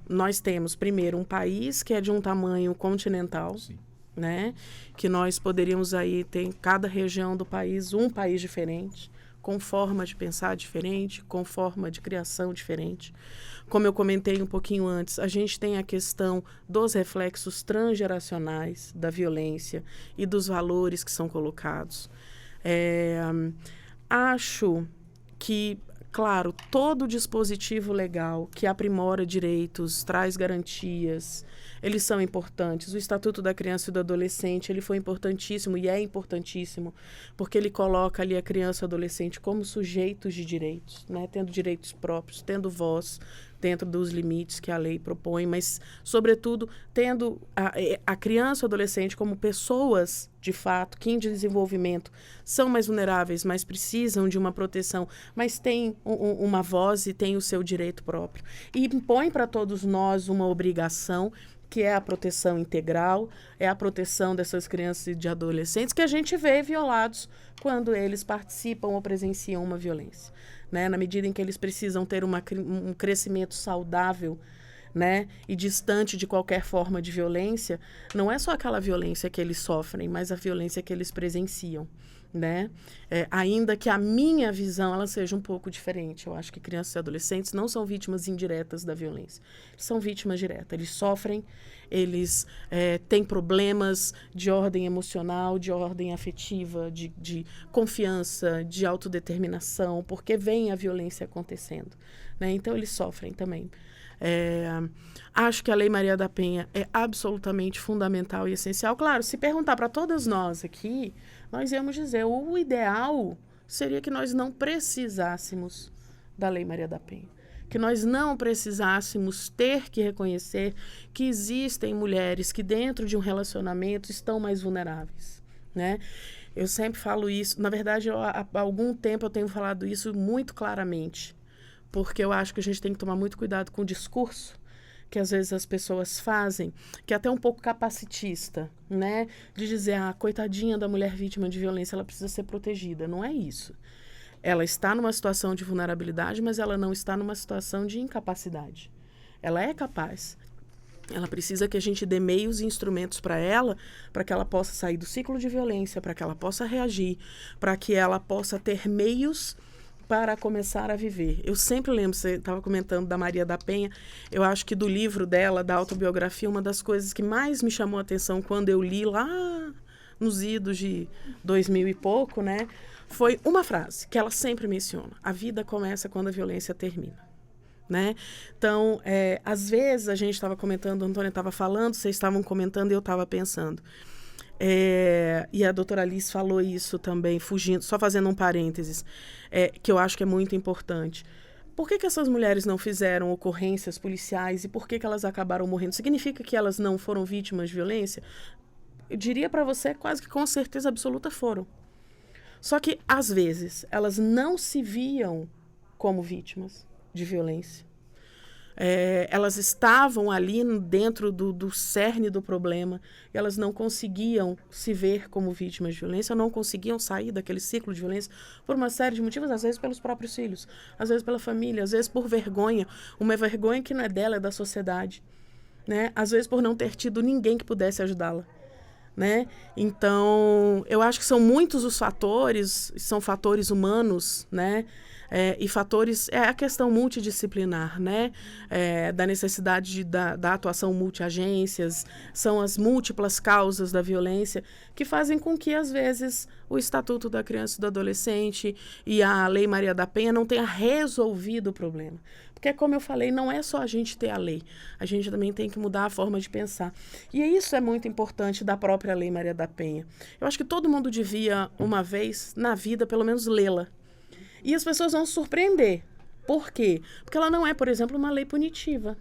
Nós temos, primeiro, um país que é de um tamanho continental, Sim. né? Que nós poderíamos aí ter em cada região do país um país diferente, com forma de pensar diferente, com forma de criação diferente. Como eu comentei um pouquinho antes, a gente tem a questão dos reflexos transgeracionais da violência e dos valores que são colocados. Acho que, claro, todo dispositivo legal que aprimora direitos, traz garantias, eles são importantes. O Estatuto da Criança e do Adolescente, ele foi importantíssimo e é importantíssimo, porque ele coloca ali a criança e o adolescente como sujeitos de direitos, né? Tendo direitos próprios, tendo voz dentro dos limites que a lei propõe, mas, sobretudo, tendo a criança e o adolescente como pessoas, de fato, que em desenvolvimento são mais vulneráveis, mas precisam de uma proteção, mas têm uma voz e têm o seu direito próprio. E impõe para todos nós uma obrigação, que é a proteção integral, é a proteção dessas crianças e de adolescentes que a gente vê violados quando eles participam ou presenciam uma violência, né? Na medida em que eles precisam ter um crescimento saudável, né? E distante de qualquer forma de violência, não é só aquela violência que eles sofrem, mas a violência que eles presenciam, né? Ainda que a minha visão ela seja um pouco diferente. Eu acho que crianças e adolescentes não são vítimas indiretas da violência. Eles são vítimas diretas. Eles sofrem, eles têm problemas de ordem emocional, de ordem afetiva, de confiança, de autodeterminação, porque vem a violência acontecendo, né? Então, eles sofrem também. Acho que a Lei Maria da Penha é absolutamente fundamental e essencial. Claro, se perguntar para todas nós aqui, nós íamos dizer, o ideal seria que nós não precisássemos da Lei Maria da Penha, que nós não precisássemos ter que reconhecer que existem mulheres que dentro de um relacionamento estão mais vulneráveis, né? Eu sempre falo isso, na verdade, há algum tempo eu tenho falado isso muito claramente, porque eu acho que a gente tem que tomar muito cuidado com o discurso que às vezes as pessoas fazem, que é até um pouco capacitista, né? De dizer, coitadinha da mulher vítima de violência, ela precisa ser protegida. Não é isso. Ela está numa situação de vulnerabilidade, mas ela não está numa situação de incapacidade. Ela é capaz. Ela precisa que a gente dê meios e instrumentos para que ela possa sair do ciclo de violência, para que ela possa reagir, para que ela possa ter meios para começar a viver. Eu sempre lembro, você estava comentando da Maria da Penha, eu acho que do livro dela, da autobiografia, uma das coisas que mais me chamou a atenção quando eu li lá nos idos de 2000 e pouco, né, foi uma frase que ela sempre menciona: a vida começa quando a violência termina, né? Então, às vezes a gente estava comentando, a Antônia estava falando, vocês estavam comentando e eu estava pensando. E a doutora Alice falou isso também, fugindo, só fazendo um parênteses, que eu acho que é muito importante. por que essas mulheres não fizeram ocorrências policiais e por que elas acabaram morrendo? Significa que elas não foram vítimas de violência? Eu diria para você, quase que com certeza absoluta foram. Só que, às vezes, elas não se viam como vítimas de violência. Elas estavam ali dentro do cerne do problema, e elas não conseguiam se ver como vítimas de violência, não conseguiam sair daquele ciclo de violência por uma série de motivos, às vezes pelos próprios filhos, às vezes pela família, às vezes por vergonha, uma vergonha que não é dela, é da sociedade, né? Às vezes por não ter tido ninguém que pudesse ajudá-la, né? Então, eu acho que são muitos os fatores, são fatores humanos, né? E fatores, a questão multidisciplinar, né? Da necessidade da atuação multiagências, são as múltiplas causas da violência que fazem com que, às vezes, o Estatuto da Criança e do Adolescente e a Lei Maria da Penha não tenha resolvido o problema. Porque, como eu falei, não é só a gente ter a lei, a gente também tem que mudar a forma de pensar. E isso é muito importante da própria Lei Maria da Penha. Eu acho que todo mundo devia, uma vez na vida, pelo menos lê-la. E as pessoas vão se surpreender. Por quê? Porque ela não é, por exemplo, uma lei punitiva.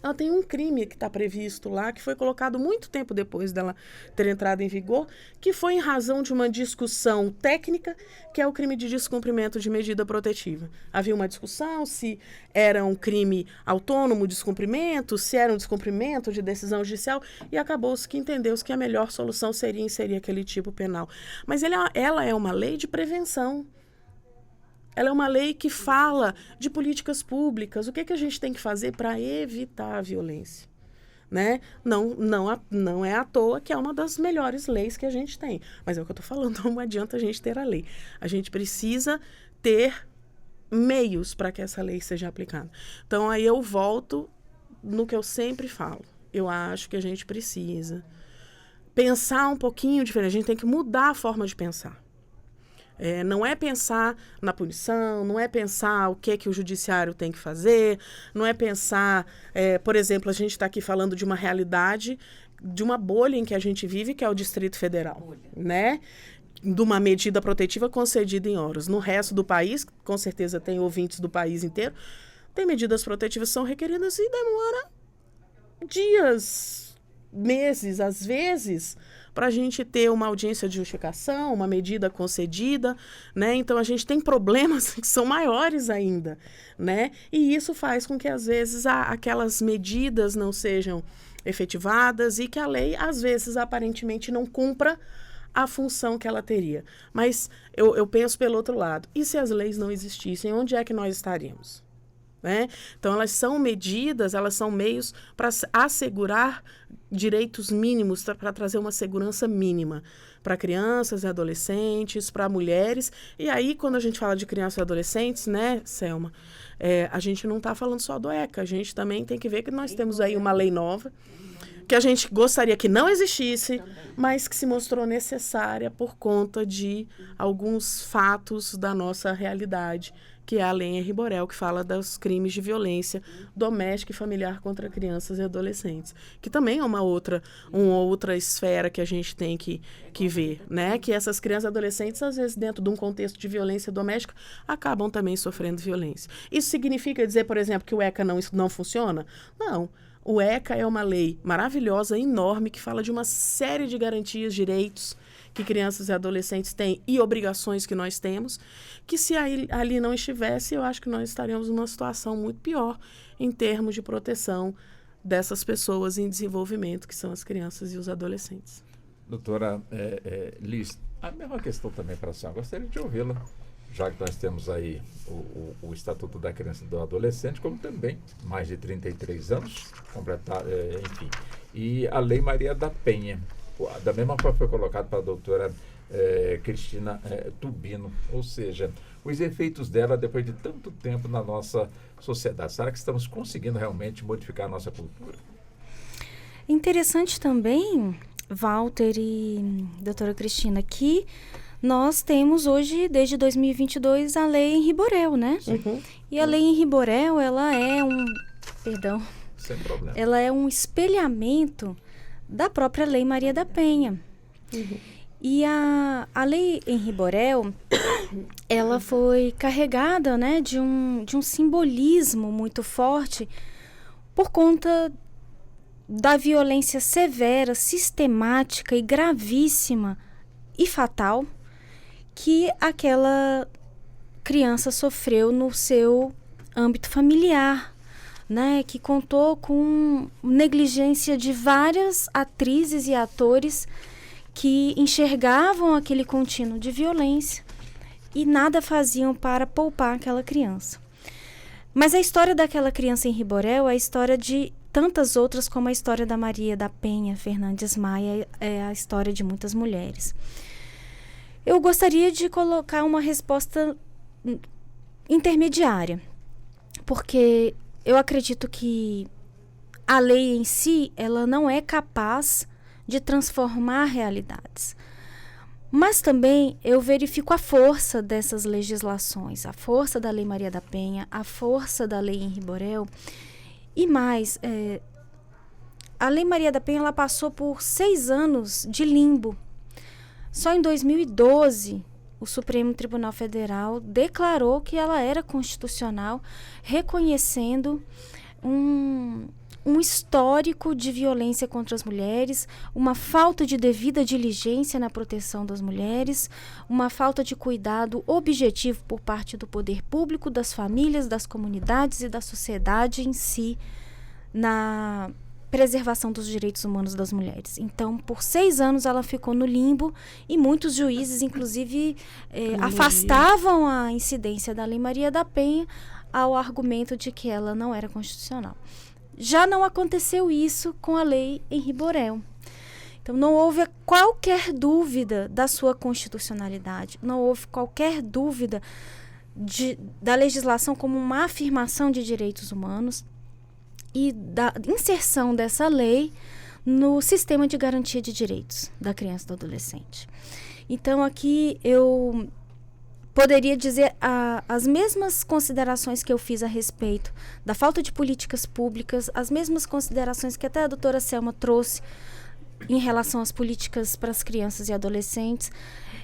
Ela tem um crime que está previsto lá, que foi colocado muito tempo depois dela ter entrado em vigor, que foi em razão de uma discussão técnica, que é o crime de descumprimento de medida protetiva. Havia uma discussão se era um crime autônomo descumprimento, se era um descumprimento de decisão judicial, e acabou-se que entendeu-se que a melhor solução seria inserir aquele tipo penal. Mas ela é uma lei de prevenção. Ela é uma lei que fala de políticas públicas, o que a gente tem que fazer para evitar a violência, né? Não é à toa que é uma das melhores leis que a gente tem. Mas é o que eu estou falando, não adianta a gente ter a lei. A gente precisa ter meios para que essa lei seja aplicada. Então, aí eu volto no que eu sempre falo. Eu acho que a gente precisa pensar um pouquinho diferente. A gente tem que mudar a forma de pensar. Não é pensar na punição, não é pensar o que o judiciário tem que fazer, não é pensar, por exemplo, a gente está aqui falando de uma realidade, de uma bolha em que a gente vive, que é o Distrito Federal, né? De uma medida protetiva concedida em horas. No resto do país, com certeza tem ouvintes do país inteiro, tem medidas protetivas que são requeridas e demora dias, meses, às vezes, para a gente ter uma audiência de justificação, uma medida concedida, né? Então, a gente tem problemas que são maiores ainda, né? E isso faz com que, às vezes, aquelas medidas não sejam efetivadas e que a lei, às vezes, aparentemente não cumpra a função que ela teria. Mas eu penso pelo outro lado. E se as leis não existissem, onde é que nós estaríamos? Né? Então, elas são medidas, elas são meios para assegurar direitos mínimos, para trazer uma segurança mínima para crianças e adolescentes, para mulheres. E aí, quando a gente fala de crianças e adolescentes, né, Selma, a gente não está falando só do ECA, a gente também tem que ver que nós temos aí uma lei nova, que a gente gostaria que não existisse, mas que se mostrou necessária por conta de alguns fatos da nossa realidade, que é a Lei Henri Borel, que fala dos crimes de violência doméstica e familiar contra crianças e adolescentes, que também é uma outra esfera que a gente tem que ver, né? Que essas crianças e adolescentes, às vezes, dentro de um contexto de violência doméstica, acabam também sofrendo violência. Isso significa dizer, por exemplo, que o ECA não funciona? Não. O ECA é uma lei maravilhosa, enorme, que fala de uma série de garantias, direitos que crianças e adolescentes têm e obrigações que nós temos, que se ali não estivesse, eu acho que nós estaríamos numa situação muito pior em termos de proteção dessas pessoas em desenvolvimento, que são as crianças e os adolescentes. Doutora Liz, a mesma questão também para a senhora, gostaria de ouvi-la, já que nós temos aí o Estatuto da Criança e do Adolescente, como também mais de 33 anos, enfim, e a Lei Maria da Penha, da mesma forma foi colocado para a doutora Cristina Tubino, ou seja, os efeitos dela depois de tanto tempo na nossa sociedade. Será que estamos conseguindo realmente modificar a nossa cultura? Interessante também, Walter e doutora Cristina, que nós temos hoje, desde 2022, a Lei Henri Borel, né? Uhum. E a Lei Henri Borel, ela é Sem problema. ela é um espelhamento da própria Lei Maria da Penha. Uhum. E a Lei Henri Borel, ela foi carregada, né, de um simbolismo muito forte por conta da violência severa, sistemática e gravíssima e fatal que aquela criança sofreu no seu âmbito familiar, né, que contou com negligência de várias atrizes e atores que enxergavam aquele contínuo de violência e nada faziam para poupar aquela criança. Mas a história daquela criança em Riborel é a história de tantas outras, como a história da Maria da Penha Fernandes Maia, é a história de muitas mulheres. Eu gostaria de colocar uma resposta intermediária, porque eu acredito que a lei em si, ela não é capaz de transformar realidades. Mas também eu verifico a força dessas legislações, a força da Lei Maria da Penha, a força da Lei Henri Borel. E mais, a Lei Maria da Penha ela passou por 6 anos de limbo. Só em 2012, o Supremo Tribunal Federal declarou que ela era constitucional, reconhecendo um histórico de violência contra as mulheres, uma falta de devida diligência na proteção das mulheres, uma falta de cuidado objetivo por parte do poder público, das famílias, das comunidades e da sociedade em si, na preservação dos direitos humanos das mulheres. Então, por 6 anos ela ficou no limbo e muitos juízes, inclusive, afastavam a incidência da Lei Maria da Penha ao argumento de que ela não era constitucional. Já não aconteceu isso com a Lei Henri Borel. Então, não houve qualquer dúvida da sua constitucionalidade, não houve qualquer dúvida da legislação como uma afirmação de direitos humanos e da inserção dessa lei no sistema de garantia de direitos da criança e do adolescente. Então, aqui eu poderia dizer as mesmas considerações que eu fiz a respeito da falta de políticas públicas, as mesmas considerações que até a doutora Selma trouxe em relação às políticas para as crianças e adolescentes.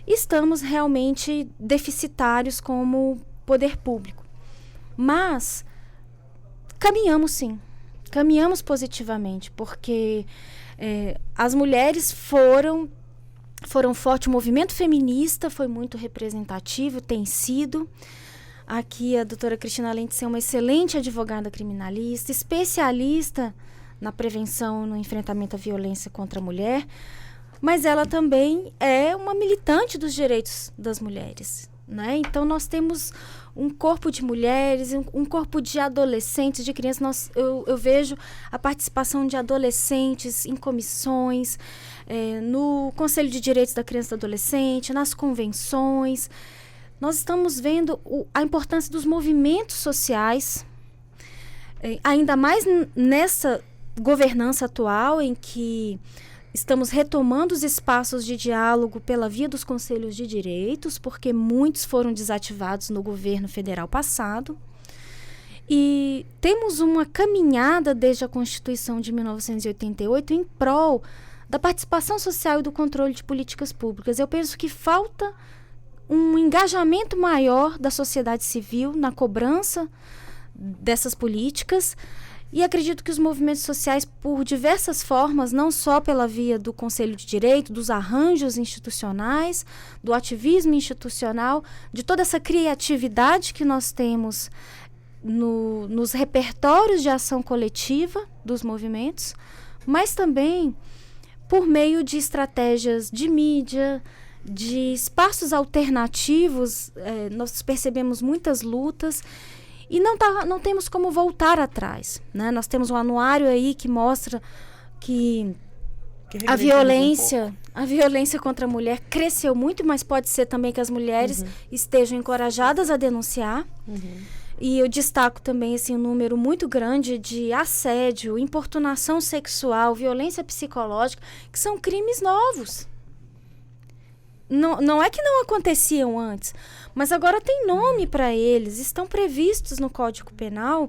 Estamos realmente deficitários como poder público. Mas caminhamos sim, caminhamos positivamente, porque as mulheres foram fortes, o movimento feminista foi muito representativo, tem sido. Aqui a doutora Cristina, além de ser uma excelente advogada criminalista, especialista na prevenção, no enfrentamento à violência contra a mulher, mas ela também é uma militante dos direitos das mulheres, né? Então nós temos um corpo de mulheres, um corpo de adolescentes, de crianças. Eu vejo a participação de adolescentes em comissões, no Conselho de Direitos da Criança e do Adolescente, nas convenções. Nós estamos vendo a importância dos movimentos sociais, ainda mais nessa governança atual em que estamos retomando os espaços de diálogo pela via dos conselhos de direitos, porque muitos foram desativados no governo federal passado. E temos uma caminhada desde a Constituição de 1988 em prol da participação social e do controle de políticas públicas. Eu penso que falta um engajamento maior da sociedade civil na cobrança dessas políticas. E acredito que os movimentos sociais, por diversas formas, não só pela via do Conselho de Direito, dos arranjos institucionais, do ativismo institucional, de toda essa criatividade que nós temos nos repertórios de ação coletiva dos movimentos, mas também por meio de estratégias de mídia, de espaços alternativos. Nós percebemos muitas lutas e não temos como voltar atrás, né? Nós temos um anuário aí que mostra que a violência contra a mulher cresceu muito, mas pode ser também que as mulheres estejam encorajadas a denunciar. E eu destaco também um número muito grande de assédio, importunação sexual, violência psicológica, que são crimes novos. Não é que não aconteciam antes, mas agora tem nome para eles, estão previstos no Código Penal.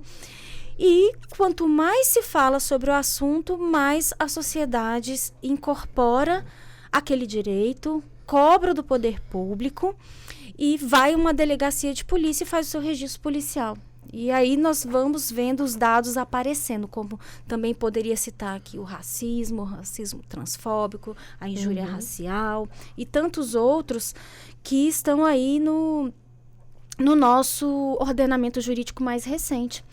E quanto mais se fala sobre o assunto, mais a sociedade incorpora aquele direito, cobra do poder público e vai a uma delegacia de polícia e faz o seu registro policial. E aí nós vamos vendo os dados aparecendo, como também poderia citar aqui o racismo transfóbico, a injúria racial e tantos outros que estão aí no nosso ordenamento jurídico mais recente.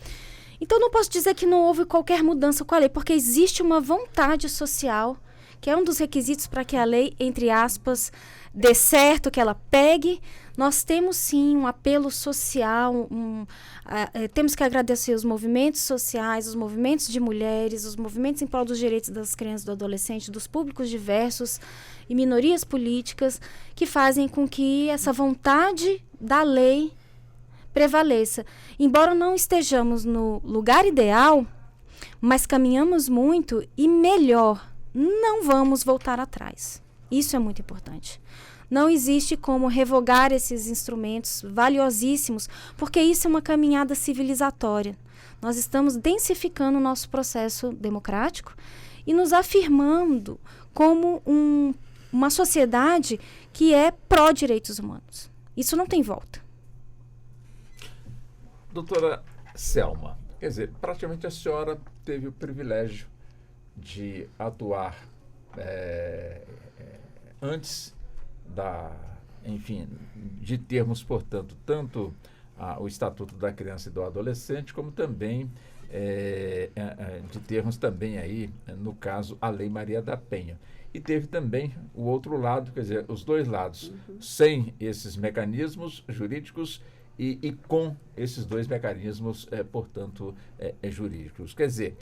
Então, não posso dizer que não houve qualquer mudança com a lei, porque existe uma vontade social, que é um dos requisitos para que a lei, entre aspas, dê certo, que ela pegue. Nós temos, sim, um apelo social, temos que agradecer os movimentos sociais, os movimentos de mulheres, os movimentos em prol dos direitos das crianças e do adolescente, dos públicos diversos e minorias políticas, que fazem com que essa vontade da lei prevaleça. Embora não estejamos no lugar ideal, mas caminhamos muito e melhor, não vamos voltar atrás. Isso é muito importante. Não existe como revogar esses instrumentos valiosíssimos, porque isso é uma caminhada civilizatória. Nós estamos densificando o nosso processo democrático e nos afirmando como uma sociedade que é pró-direitos humanos. Isso não tem volta. Doutora Selma, quer dizer, praticamente a senhora teve o privilégio de atuar antes de termos, portanto, tanto o Estatuto da Criança e do Adolescente, como também de termos também aí, no caso, a Lei Maria da Penha. E teve também o outro lado, quer dizer, os dois lados, sem esses mecanismos jurídicos e com esses dois mecanismos, portanto, jurídicos. Quer dizer,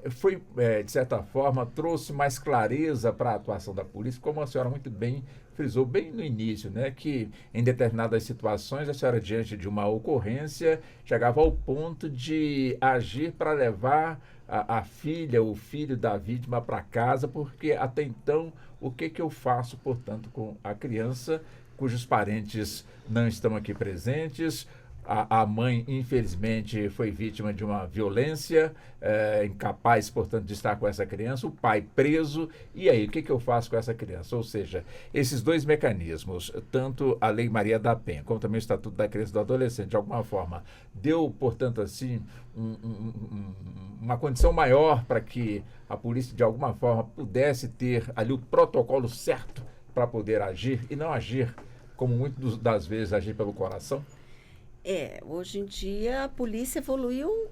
foi, de certa forma, trouxe mais clareza para a atuação da polícia, como a senhora muito bem frisou bem no início, né, que em determinadas situações a senhora, diante de uma ocorrência, chegava ao ponto de agir para levar a filha, o filho da vítima para casa, porque até então, o que eu faço, portanto, com a criança cujos parentes não estão aqui presentes? A mãe, infelizmente, foi vítima de uma violência, incapaz, portanto, de estar com essa criança, o pai preso, e aí, o que eu faço com essa criança? Ou seja, esses dois mecanismos, tanto a Lei Maria da Penha, como também o Estatuto da Criança e do Adolescente, de alguma forma, deu, portanto, assim, uma condição maior para que a polícia, de alguma forma, pudesse ter ali o protocolo certo para poder agir, e não agir, como muitas das vezes, agir pelo coração? Hoje em dia a polícia evoluiu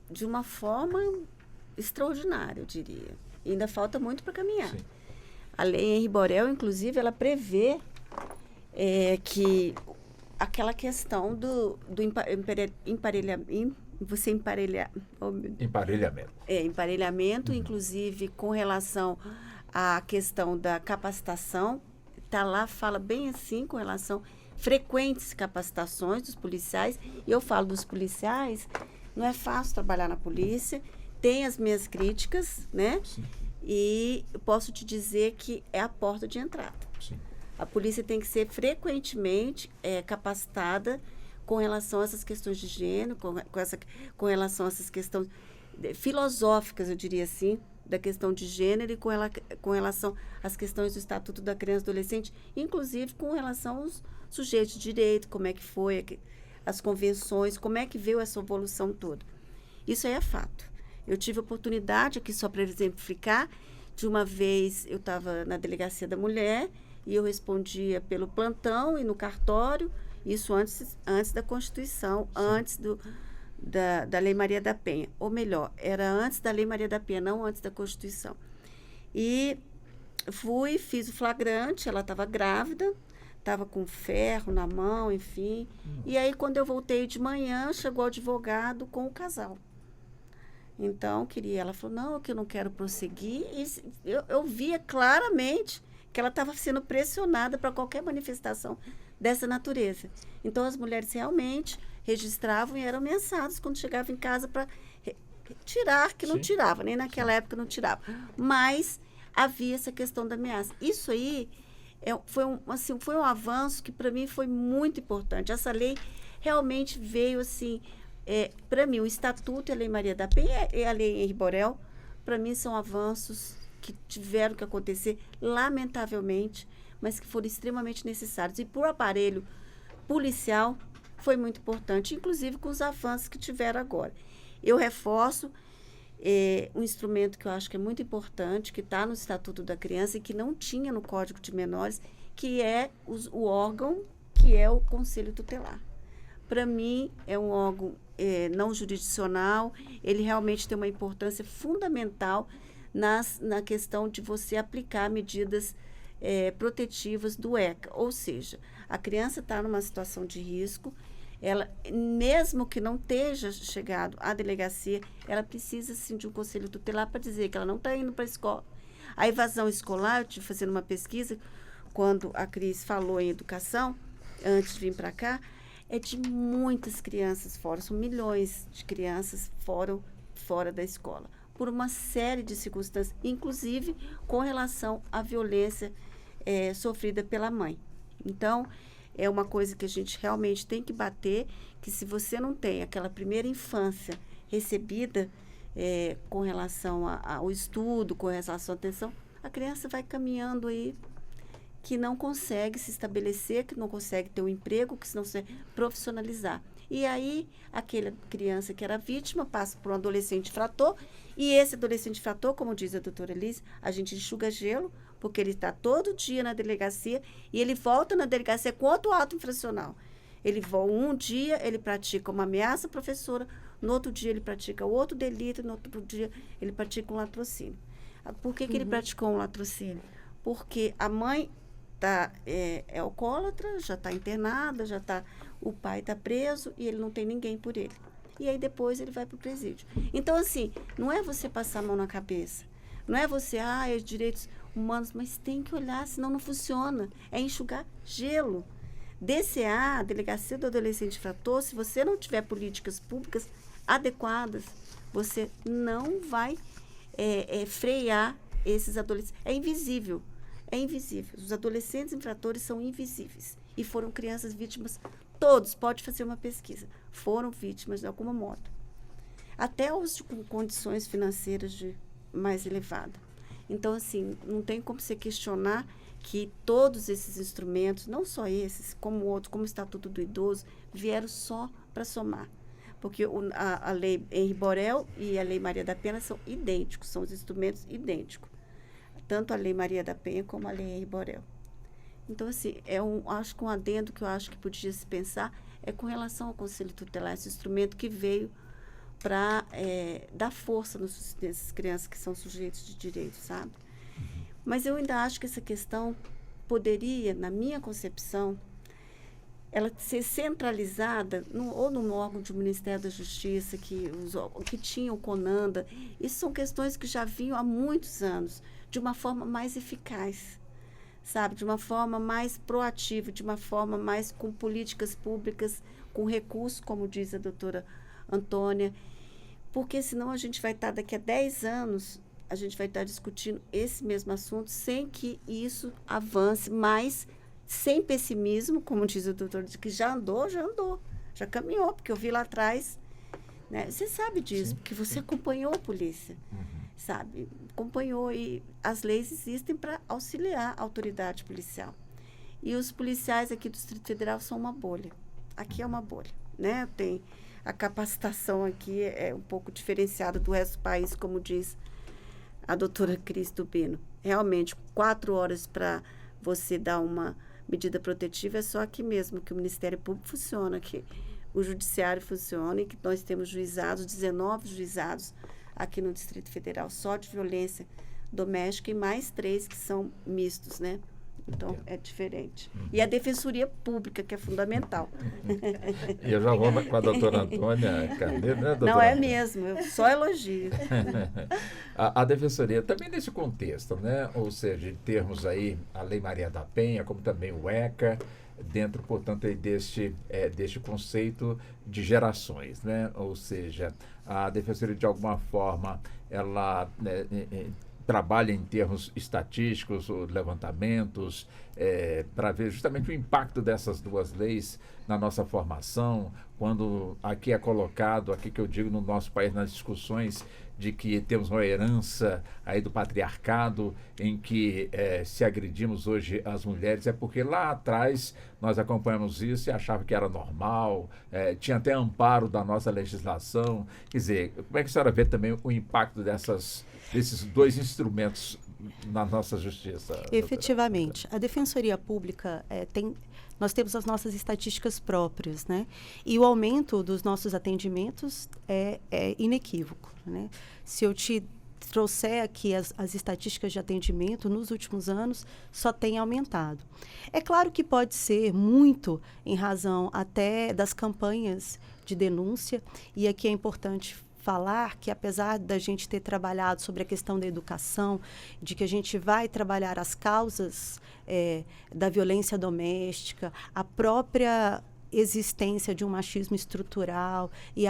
de uma forma extraordinária, eu diria. E ainda falta muito para caminhar. Sim. A lei Henri Borel, inclusive, ela prevê que aquela questão do emparelhamento. Emparelhamento, inclusive com relação à questão da capacitação. Está lá, fala bem assim com relação frequentes capacitações dos policiais. E eu falo dos policiais, não é fácil trabalhar na polícia, tem as minhas críticas, né? Sim. E eu posso te dizer que é a porta de entrada. Sim. A polícia tem que ser frequentemente capacitada com relação a essas questões de gênero, com relação a essas questões filosóficas, eu diria assim, da questão de gênero e com relação às questões do Estatuto da Criança e do Adolescente, inclusive com relação aos sujeitos de direito, como é que foi, as convenções, como é que veio essa evolução toda. Isso aí é fato. Eu tive a oportunidade, aqui só para exemplificar, de uma vez eu estava na Delegacia da Mulher e eu respondia pelo plantão e no cartório, isso antes da Constituição, antes da Lei Maria da Penha. Ou melhor, era antes da Lei Maria da Penha, não antes da Constituição. E fiz o flagrante, ela estava grávida, estava com ferro na mão, enfim. E aí, quando eu voltei de manhã, chegou o advogado com o casal. Então, ela falou, não, que eu não quero prosseguir. E eu via claramente que ela estava sendo pressionada para qualquer manifestação dessa natureza. Então, as mulheres realmente registravam e eram ameaçadas quando chegavam em casa para tirar, que não Sim. tirava, nem naquela época não tirava. Mas havia essa questão da ameaça. Isso aí foi um avanço que para mim foi muito importante. Essa lei realmente veio assim, para mim, o Estatuto e a Lei Maria da Penha e a Lei Henri Borel, para mim são avanços que tiveram que acontecer, lamentavelmente, mas que foram extremamente necessários. E por aparelho policial foi muito importante, inclusive com os avanços que tiveram agora. Eu reforço um instrumento que eu acho que é muito importante, que está no Estatuto da Criança e que não tinha no Código de Menores, que é o órgão que é o Conselho Tutelar. Para mim, é um órgão não jurisdicional, ele realmente tem uma importância fundamental na questão de você aplicar medidas protetivas do ECA. Ou seja, a criança está numa situação de risco, ela, mesmo que não esteja chegado à delegacia, ela precisa, sim, de um conselho tutelar para dizer que ela não está indo para a escola. A evasão escolar, eu estive fazendo uma pesquisa, quando a Cris falou em educação, antes de vir para cá, é de muitas crianças fora, são milhões de crianças fora da escola, por uma série de circunstâncias, inclusive com relação à violência sofrida pela mãe. Então, é uma coisa que a gente realmente tem que bater, que se você não tem aquela primeira infância recebida com relação ao estudo, com relação à atenção, a criança vai caminhando aí que não consegue se estabelecer, que não consegue ter um emprego, que não consegue profissionalizar. E aí, aquela criança que era vítima passa por um adolescente infrator, e esse adolescente infrator, como diz a doutora Liz, a gente enxuga gelo, porque ele está todo dia na delegacia, e ele volta na delegacia com outro ato infracional. Um dia ele pratica uma ameaça à professora, no outro dia ele pratica outro delito, no outro dia ele pratica um latrocínio. Por que ele praticou um latrocínio? Porque a mãe é alcoólatra, já está internada, o pai está preso e ele não tem ninguém por ele. E aí depois ele vai para o presídio. Então, assim, não é você passar a mão na cabeça. Não é você, direitos humanos, mas tem que olhar, senão não funciona. É enxugar gelo. DCA, Delegacia do Adolescente Infrator, se você não tiver políticas públicas adequadas, você não vai frear esses adolescentes. É invisível. É invisível. Os adolescentes infratores são invisíveis. E foram crianças vítimas, todos, pode fazer uma pesquisa, foram vítimas de alguma modo. Até os com condições financeiras mais elevadas. Então, assim, não tem como você questionar que todos esses instrumentos, não só esses, como outros, como o Estatuto do Idoso, vieram só para somar. Porque a Lei Henri Borel e a Lei Maria da Penha são idênticos, são os instrumentos idênticos. Tanto a Lei Maria da Penha como a Lei Henri Borel. Então, assim, acho que um adendo que eu acho que podia se pensar é com relação ao Conselho Tutelar, esse instrumento que veio para dar força nessas crianças que são sujeitos de direito, sabe? Mas eu ainda acho que essa questão poderia, na minha concepção, ela ser centralizada ou no órgão do Ministério da Justiça, que tinha o CONANDA. Isso são questões que já vinham há muitos anos, de uma forma mais eficaz, sabe? De uma forma mais proativa, de uma forma mais com políticas públicas, com recursos, como diz a doutora Antônia, porque senão a gente vai estar, daqui a 10 anos, a gente vai estar discutindo esse mesmo assunto sem que isso avance, mas sem pessimismo, como diz o doutor, que já andou, já caminhou, porque eu vi lá atrás, né? Você sabe disso, porque você acompanhou a polícia, sabe? Acompanhou, e as leis existem para auxiliar a autoridade policial. E os policiais aqui do Distrito Federal são uma bolha. Aqui é uma bolha, né? Tem a capacitação aqui é um pouco diferenciada do resto do país, como diz a doutora Cris Tubino. Realmente, 4 horas para você dar uma medida protetiva é só aqui mesmo, que o Ministério Público funciona, que o Judiciário funciona e que nós temos juizados, 19 juizados aqui no Distrito Federal, só de violência doméstica, e mais 3 que são mistos, né? Então, é diferente. E a Defensoria Pública, que é fundamental. E eu já vou com a doutora Antônia Carneiro, né, doutora? Não, é mesmo, eu só elogio. A Defensoria, também nesse contexto, né? Ou seja, de termos aí a Lei Maria da Penha, como também o ECA, dentro, portanto, aí deste conceito de gerações, né? Ou seja, a Defensoria, de alguma forma, ela trabalha em termos estatísticos, levantamentos, para ver justamente o impacto dessas duas leis na nossa formação, quando aqui é colocado, aqui que eu digo no nosso país, nas discussões de que temos uma herança aí do patriarcado, em que se agredimos hoje as mulheres, é porque lá atrás nós acompanhamos isso e achava que era normal, tinha até amparo da nossa legislação. Quer dizer, como é que a senhora vê também o impacto desses dois instrumentos na nossa justiça? Efetivamente. A Defensoria Pública nós temos as nossas estatísticas próprias, né? E o aumento dos nossos atendimentos é inequívoco, né? Se eu te trouxer aqui as estatísticas de atendimento, nos últimos anos, só tem aumentado. É claro que pode ser muito em razão até das campanhas de denúncia, e aqui é importante falar que, apesar da gente ter trabalhado sobre a questão da educação, de que a gente vai trabalhar as causas da violência doméstica, a própria existência de um machismo estrutural e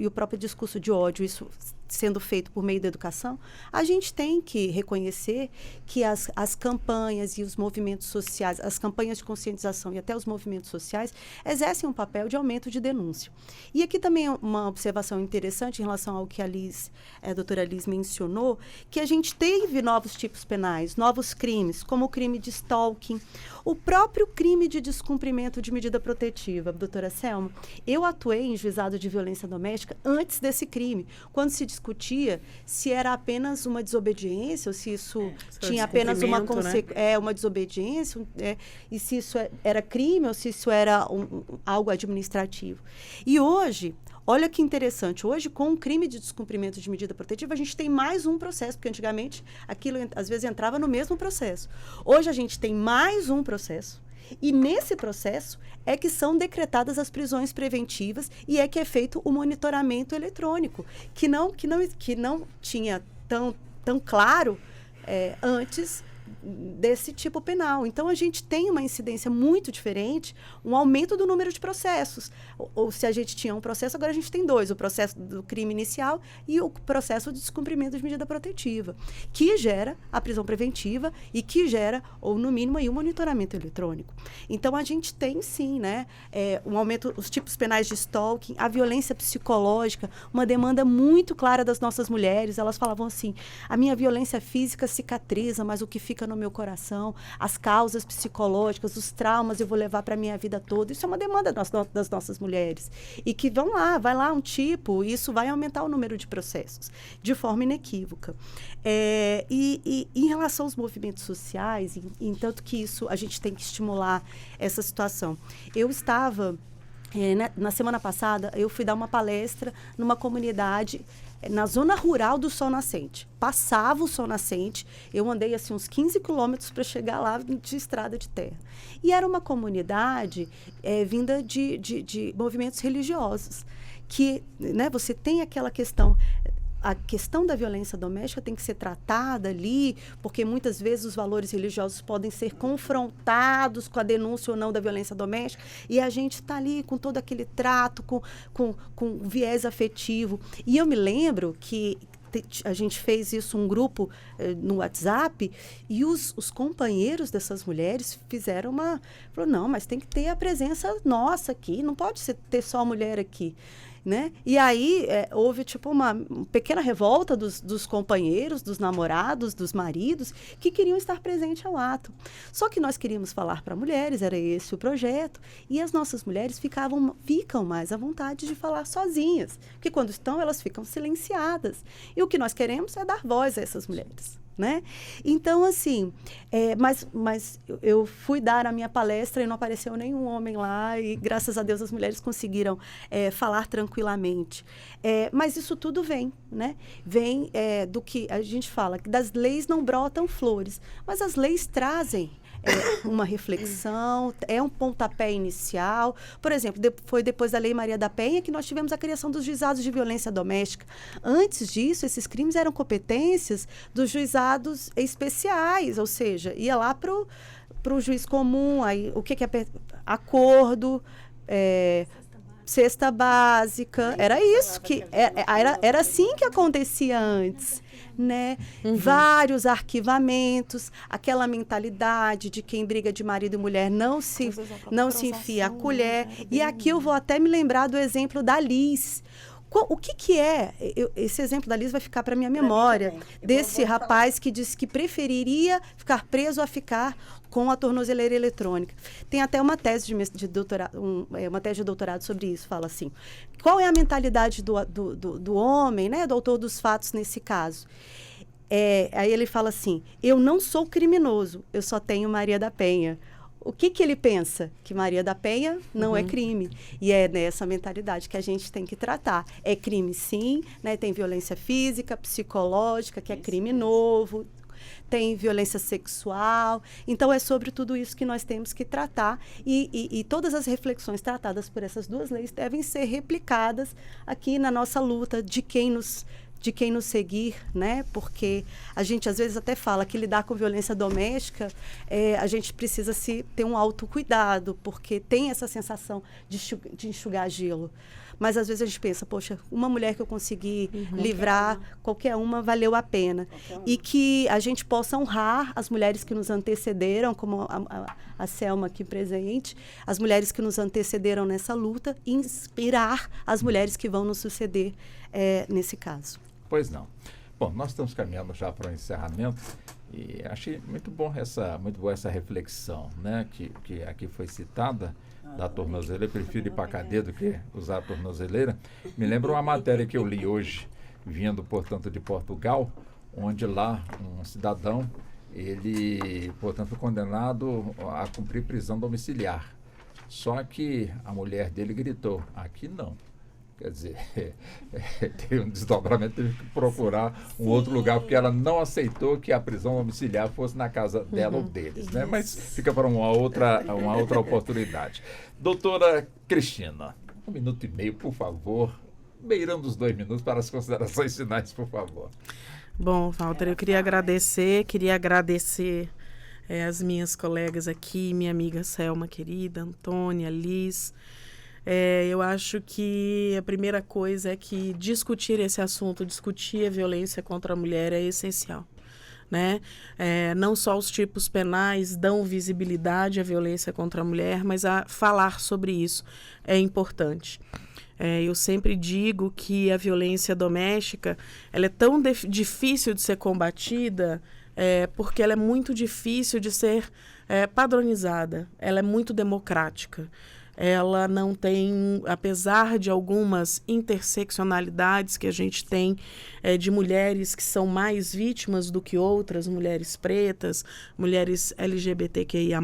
o próprio discurso de ódio, isso sendo feito por meio da educação, a gente tem que reconhecer que as campanhas e os movimentos sociais, as campanhas de conscientização e até os movimentos sociais exercem um papel de aumento de denúncia. E aqui também uma observação interessante em relação ao que a doutora Liz mencionou, que a gente teve novos tipos penais, novos crimes, como o crime de stalking, o próprio crime de descumprimento de medida protetiva. Doutora Selma, eu atuei em juizado de violência doméstica antes desse crime, quando se discutia se era apenas uma desobediência ou se isso tinha apenas uma desobediência, e se isso era crime ou se isso era algo administrativo. E hoje, olha que interessante, hoje com o crime de descumprimento de medida protetiva, a gente tem mais um processo, porque antigamente aquilo às vezes entrava no mesmo processo. Hoje a gente tem mais um processo, e nesse processo é que são decretadas as prisões preventivas e é que é feito o monitoramento eletrônico, que não tinha tão claro antes desse tipo penal. Então, a gente tem uma incidência muito diferente, um aumento do número de processos. Ou se a gente tinha um processo, agora a gente tem dois, o processo do crime inicial e o processo de descumprimento de medida protetiva, que gera a prisão preventiva e que gera, ou no mínimo, aí, o monitoramento eletrônico. Então, a gente tem, sim, né, um aumento, os tipos penais de stalking, a violência psicológica, uma demanda muito clara das nossas mulheres. Elas falavam assim, a minha violência física cicatriza, mas o que fica no meu coração, as causas psicológicas, os traumas eu vou levar para a minha vida toda. Isso é uma demanda das nossas mulheres. E que vai lá um tipo, e isso vai aumentar o número de processos, de forma inequívoca. E em relação aos movimentos sociais, tanto que isso, a gente tem que estimular essa situação. Eu estava, na semana passada, eu fui dar uma palestra numa comunidade na zona rural do Sol Nascente. Passava o Sol Nascente, eu andei assim uns 15 quilômetros para chegar lá de estrada de terra. E era uma comunidade vinda de movimentos religiosos, que, né, você tem aquela questão... A questão da violência doméstica tem que ser tratada ali, porque muitas vezes os valores religiosos podem ser confrontados com a denúncia ou não da violência doméstica, e a gente está ali com todo aquele trato, com viés afetivo. E eu me lembro que a gente fez isso, um grupo no WhatsApp, e os companheiros dessas mulheres falaram, não, mas tem que ter a presença nossa aqui, não pode ter só a mulher aqui. Né? E aí houve tipo uma pequena revolta dos companheiros, dos namorados, dos maridos, que queriam estar presentes ao ato. Só que nós queríamos falar para mulheres, era esse o projeto, e as nossas mulheres ficam mais à vontade de falar sozinhas, porque quando estão, elas ficam silenciadas. E o que nós queremos é dar voz a essas mulheres. Né? Então, assim, mas eu fui dar a minha palestra e não apareceu nenhum homem lá, e graças a Deus as mulheres conseguiram falar tranquilamente. Mas isso tudo vem, né? Vem do que a gente fala, que das leis não brotam flores, mas as leis trazem uma reflexão, é um pontapé inicial. Por exemplo, foi depois da Lei Maria da Penha que nós tivemos a criação dos juizados de violência doméstica. Antes disso, esses crimes eram competências dos juizados especiais, ou seja, ia lá para o juiz comum, aí, o que é acordo, cesta básica, era isso, era assim que acontecia antes. né? Vários arquivamentos, aquela mentalidade de quem briga de marido e mulher não se enfia a colher. E aqui eu vou até me lembrar do exemplo da Liz. O que é? Esse exemplo da Liz vai ficar para minha memória. Desse rapaz que disse que preferiria ficar preso a ficar com a tornozeleira eletrônica. Tem até uma tese de doutorado sobre isso. Fala assim, qual é a mentalidade do homem, né, do autor dos fatos nesse caso? Aí ele fala assim, eu não sou criminoso, eu só tenho Maria da Penha. O que ele pensa? Que Maria da Penha não é crime. E é nessa mentalidade que a gente tem que tratar. É crime, sim, né? Tem violência física, psicológica, que é crime novo, tem violência sexual. Então, é sobre tudo isso que nós temos que tratar. E todas as reflexões tratadas por essas duas leis devem ser replicadas aqui na nossa luta de quem nos seguir, né? Porque a gente às vezes até fala que lidar com violência doméstica, a gente precisa ter um autocuidado, porque tem essa sensação de enxugar gelo. Mas às vezes a gente pensa, poxa, uma mulher que eu consegui livrar, qualquer uma valeu a pena. E que a gente possa honrar as mulheres que nos antecederam, como a Selma aqui presente, as mulheres que nos antecederam nessa luta, e inspirar as mulheres que vão nos suceder nesse caso. Pois não. Bom, nós estamos caminhando já para o encerramento e achei muito boa essa reflexão, né, que aqui foi citada, da tornozeleira. Eu prefiro ir para a cadeia do que usar a tornozeleira. Me lembra uma matéria que eu li hoje, vindo, portanto, de Portugal, onde lá um cidadão, ele, portanto, foi condenado a cumprir prisão domiciliar. Só que a mulher dele gritou, aqui não. Quer dizer, teve um desdobramento, teve que procurar um outro lugar, porque ela não aceitou que a prisão domiciliar fosse na casa dela ou deles, né? Mas fica para uma outra oportunidade. Doutora Cristina, 1 minuto e meio, por favor, beirando os 2 minutos para as considerações finais, por favor. Bom, Walter, eu queria agradecer as minhas colegas aqui, minha amiga Selma querida, Antônia, Liz. Eu acho que a primeira coisa é que discutir esse assunto, discutir a violência contra a mulher é essencial, né? Não só os tipos penais dão visibilidade à violência contra a mulher, mas falar sobre isso é importante. Eu sempre digo que a violência doméstica ela é tão difícil de ser combatida porque ela é muito difícil de ser padronizada, ela é muito democrática. Ela não tem, apesar de algumas interseccionalidades que a gente tem de mulheres que são mais vítimas do que outras, mulheres pretas, mulheres LGBTQIA+,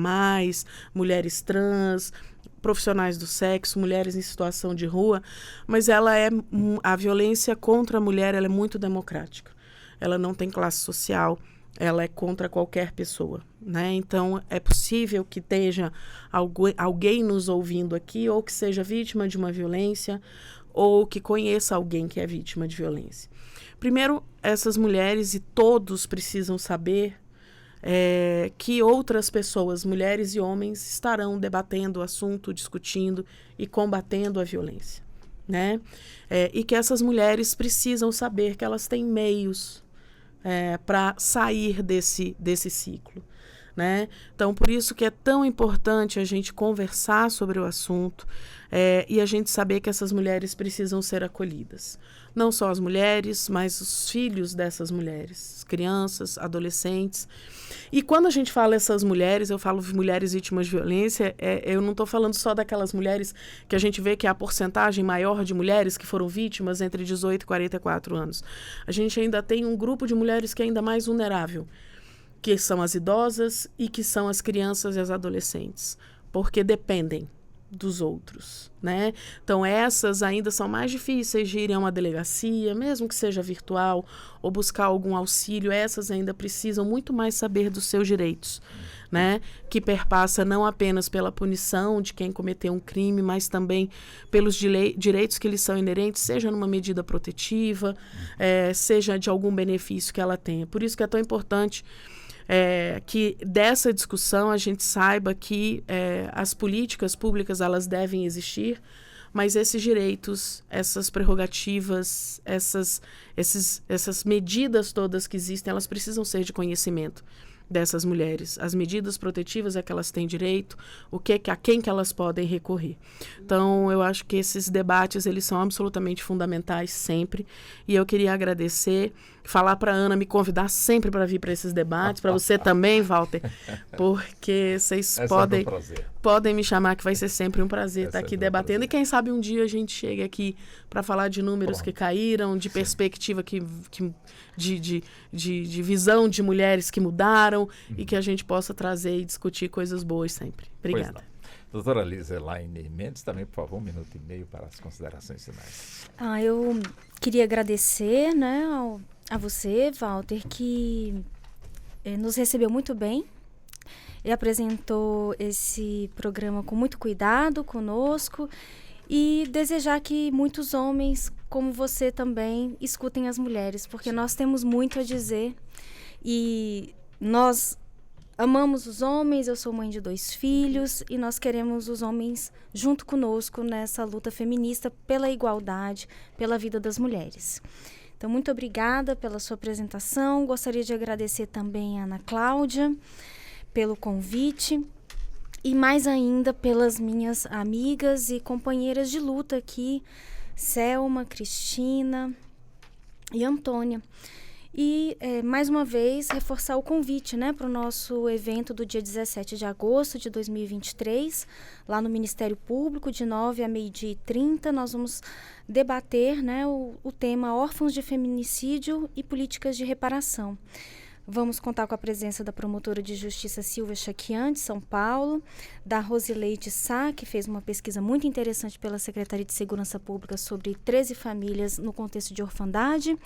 mulheres trans, profissionais do sexo, mulheres em situação de rua, mas a violência contra a mulher ela é muito democrática. Ela não tem classe social, ela é contra qualquer pessoa, né? Então, é possível que esteja alguém nos ouvindo aqui, ou que seja vítima de uma violência, ou que conheça alguém que é vítima de violência. Primeiro, essas mulheres e todos precisam saber que outras pessoas, mulheres e homens, estarão debatendo o assunto, discutindo e combatendo a violência, né? E que essas mulheres precisam saber que elas têm meios para sair desse ciclo, né? Então, por isso que é tão importante a gente conversar sobre o assunto e a gente saber que essas mulheres precisam ser acolhidas. Não só as mulheres, mas os filhos dessas mulheres, crianças, adolescentes. E quando a gente fala essas mulheres, eu falo mulheres vítimas de violência, eu não estou falando só daquelas mulheres que a gente vê que é a porcentagem maior de mulheres que foram vítimas entre 18 e 44 anos. A gente ainda tem um grupo de mulheres que é ainda mais vulnerável, que são as idosas e que são as crianças e as adolescentes, porque dependem dos outros, né? Então, essas ainda são mais difíceis de irem a uma delegacia, mesmo que seja virtual, ou buscar algum auxílio. Essas ainda precisam muito mais saber dos seus direitos, né? Que perpassa não apenas pela punição de quem cometeu um crime, mas também pelos direitos que lhes são inerentes, seja numa medida protetiva, seja de algum benefício que ela tenha. Por isso que é tão importante que dessa discussão a gente saiba que as políticas públicas elas devem existir, mas esses direitos, essas prerrogativas, essas medidas todas que existem, elas precisam ser de conhecimento dessas mulheres. As medidas protetivas é que elas têm direito, a quem que elas podem recorrer. Então, eu acho que esses debates, eles são absolutamente fundamentais sempre, e eu queria agradecer, falar para a Ana me convidar sempre para vir para esses debates, para você também, Walter, porque vocês podem me chamar, que vai ser sempre um prazer estar aqui debatendo, e quem sabe um dia a gente chegue aqui para falar de números que caíram, de perspectiva de visão de mulheres que mudaram, e que a gente possa trazer e discutir coisas boas sempre. Obrigada. Doutora Liselaine Mendes, também, por favor, 1 minuto e meio para as considerações finais. Eu queria agradecer, né, a você, Walter, que nos recebeu muito bem e apresentou esse programa com muito cuidado conosco, e desejar que muitos homens, como você também, escutem as mulheres, porque nós temos muito a dizer, e nós amamos os homens. Eu sou mãe de 2 filhos, e nós queremos os homens junto conosco nessa luta feminista pela igualdade, pela vida das mulheres. Então, muito obrigada pela sua apresentação. Gostaria de agradecer também a Ana Cláudia pelo convite, e mais ainda pelas minhas amigas e companheiras de luta aqui, Selma, Cristina e Antônia. E, mais uma vez, reforçar o convite, né, para o nosso evento do dia 17 de agosto de 2023, lá no Ministério Público, de 9 a 12h30. Nós vamos debater, né, o tema órfãos de feminicídio e políticas de reparação. Vamos contar com a presença da promotora de justiça Silvia Chaquian, de São Paulo, da Rosileide Sá, que fez uma pesquisa muito interessante pela Secretaria de Segurança Pública sobre 13 famílias no contexto de orfandade.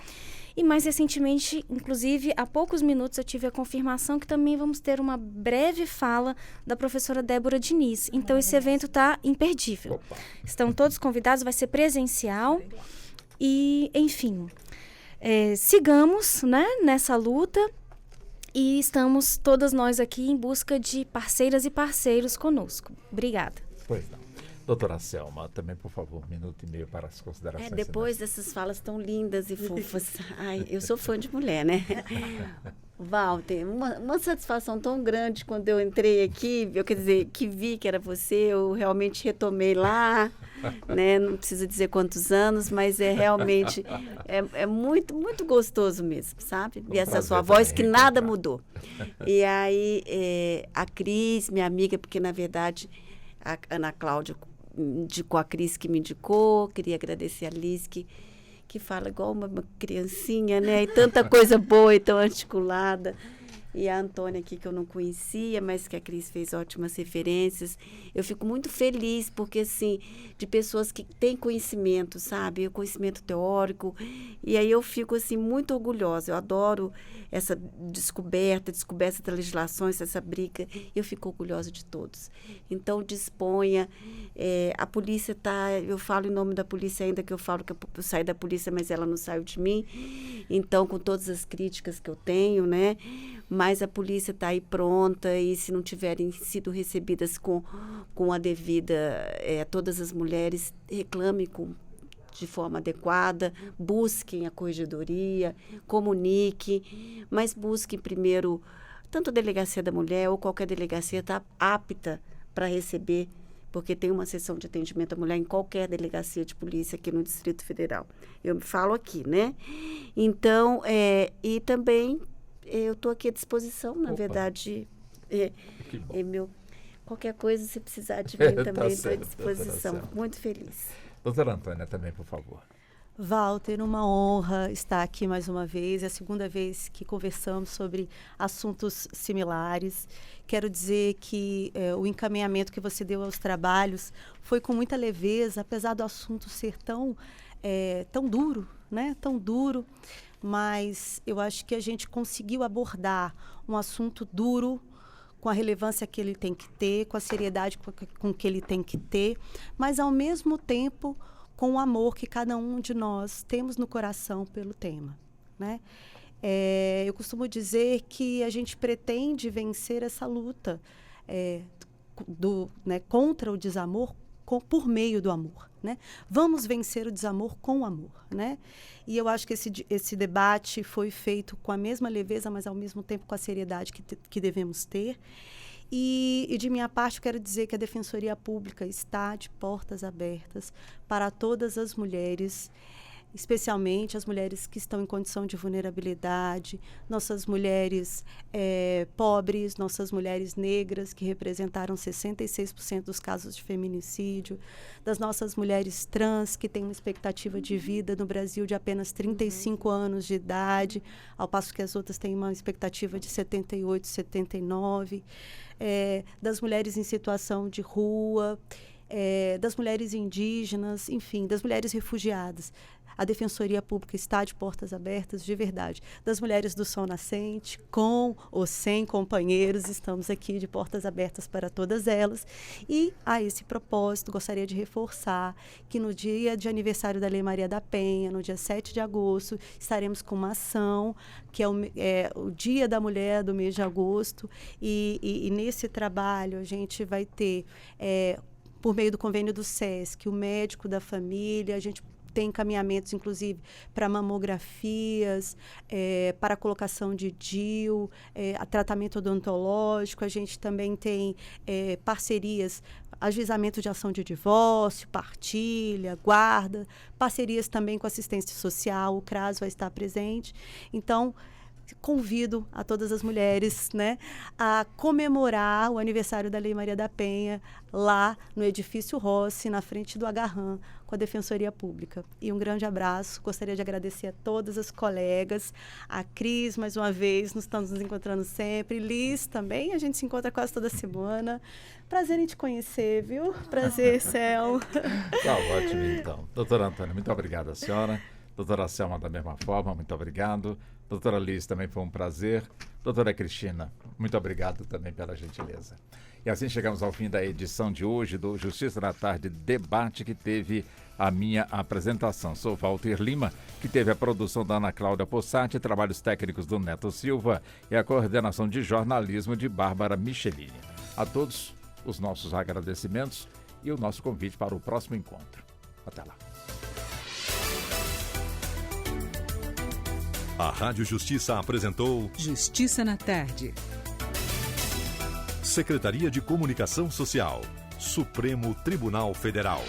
E mais recentemente, inclusive, há poucos minutos eu tive a confirmação que também vamos ter uma breve fala da professora Débora Diniz. Então, esse evento está imperdível. Estão todos convidados, vai ser presencial. E, enfim, sigamos, né, nessa luta. E estamos todas nós aqui em busca de parceiras e parceiros conosco. Obrigada. Pois não. Doutora Selma, também, por favor, 1 minuto e meio para as considerações. Depois dessas falas tão lindas e fofas. Ai, eu sou fã de mulher, né? Walter, uma satisfação tão grande quando eu entrei aqui, quer dizer, que vi que era você, eu realmente retomei lá, né? Não preciso dizer quantos anos, mas realmente muito, muito gostoso mesmo, sabe? E essa sua voz que nada mudou. E aí, a Cris, minha amiga, porque na verdade a Ana Cláudia indicou a Cris, que me indicou, queria agradecer a Liz, que fala igual uma criancinha, né? E tanta coisa boa e tão articulada. E a Antônia aqui, que eu não conhecia, mas que a Cris fez ótimas referências. Eu fico muito feliz, porque, assim, de pessoas que têm conhecimento, sabe? O conhecimento teórico. E aí eu fico, assim, muito orgulhosa. Eu adoro essa descoberta da legislação, essa briga. Eu fico orgulhosa de todos. Então, disponha. A polícia está... Eu falo em nome da polícia, ainda que eu falo que eu saí da polícia, mas ela não saiu de mim. Então, com todas as críticas que eu tenho, né? Mas a polícia está aí pronta, e se não tiverem sido recebidas com a devida, todas as mulheres reclamem de forma adequada, busquem a corregedoria, comuniquem, mas busquem primeiro, tanto a Delegacia da Mulher ou qualquer delegacia está apta para receber, porque tem uma seção de atendimento à mulher em qualquer delegacia de polícia aqui no Distrito Federal. Eu falo aqui, né? Então, e também... Eu estou aqui à disposição, na verdade. Qualquer coisa, se precisar de mim também, estou à disposição. Muito feliz. Doutora Antônia, também, por favor. Walter, uma honra estar aqui mais uma vez. É a segunda vez que conversamos sobre assuntos similares. Quero dizer que o encaminhamento que você deu aos trabalhos foi com muita leveza, apesar do assunto ser tão duro, né? Tão duro. Mas eu acho que a gente conseguiu abordar um assunto duro, com a relevância que ele tem que ter, com a seriedade com que ele tem que ter, mas, ao mesmo tempo, com o amor que cada um de nós temos no coração pelo tema, né? Eu costumo dizer que a gente pretende vencer essa luta contra o desamor por meio do amor, né? Vamos vencer o desamor com o amor, né? E eu acho que esse debate foi feito com a mesma leveza, mas ao mesmo tempo com a seriedade que devemos ter. E de minha parte, eu quero dizer que a Defensoria Pública está de portas abertas para todas as mulheres, especialmente as mulheres que estão em condição de vulnerabilidade, nossas mulheres pobres, nossas mulheres negras, que representaram 66% dos casos de feminicídio, das nossas mulheres trans, que têm uma expectativa de vida no Brasil de apenas 35 anos de idade, ao passo que as outras têm uma expectativa de 78, 79, das mulheres em situação de rua, das mulheres indígenas, enfim, das mulheres refugiadas. A Defensoria Pública está de portas abertas, de verdade. Das mulheres do Sol Nascente, com ou sem companheiros, estamos aqui de portas abertas para todas elas. E, a esse propósito, gostaria de reforçar que no dia de aniversário da Lei Maria da Penha, no dia 7 de agosto, estaremos com uma ação, que é o Dia da Mulher do mês de agosto. E nesse trabalho, a gente vai ter, por meio do convênio do SESC, o médico da família, a gente tem encaminhamentos, inclusive, para mamografias, para a colocação de DIU, tratamento odontológico. A gente também tem parcerias, ajuizamento de ação de divórcio, partilha, guarda, parcerias também com assistência social, o CRAS vai estar presente. Então, convido a todas as mulheres, né, a comemorar o aniversário da Lei Maria da Penha lá no Edifício Rossi, na frente do Agarram, com a Defensoria Pública. E um grande abraço. Gostaria de agradecer a todas as colegas, a Cris, mais uma vez, nós estamos nos encontrando sempre. Liz também, a gente se encontra quase toda semana. Prazer em te conhecer, viu? Prazer, Cel. Tá ótimo, então. Doutora Antônia, muito obrigado a senhora. Doutora Selma, da mesma forma, muito obrigado. Doutora Liz, também foi um prazer. Doutora Cristina, muito obrigado também pela gentileza. E assim chegamos ao fim da edição de hoje do Justiça na Tarde Debate, que teve a minha apresentação. Sou Walter Lima, que teve a produção da Ana Cláudia Possati, trabalhos técnicos do Neto Silva e a coordenação de jornalismo de Bárbara Michelini. A todos os nossos agradecimentos e o nosso convite para o próximo encontro. Até lá. A Rádio Justiça apresentou Justiça na Tarde. Secretaria de Comunicação Social, Supremo Tribunal Federal.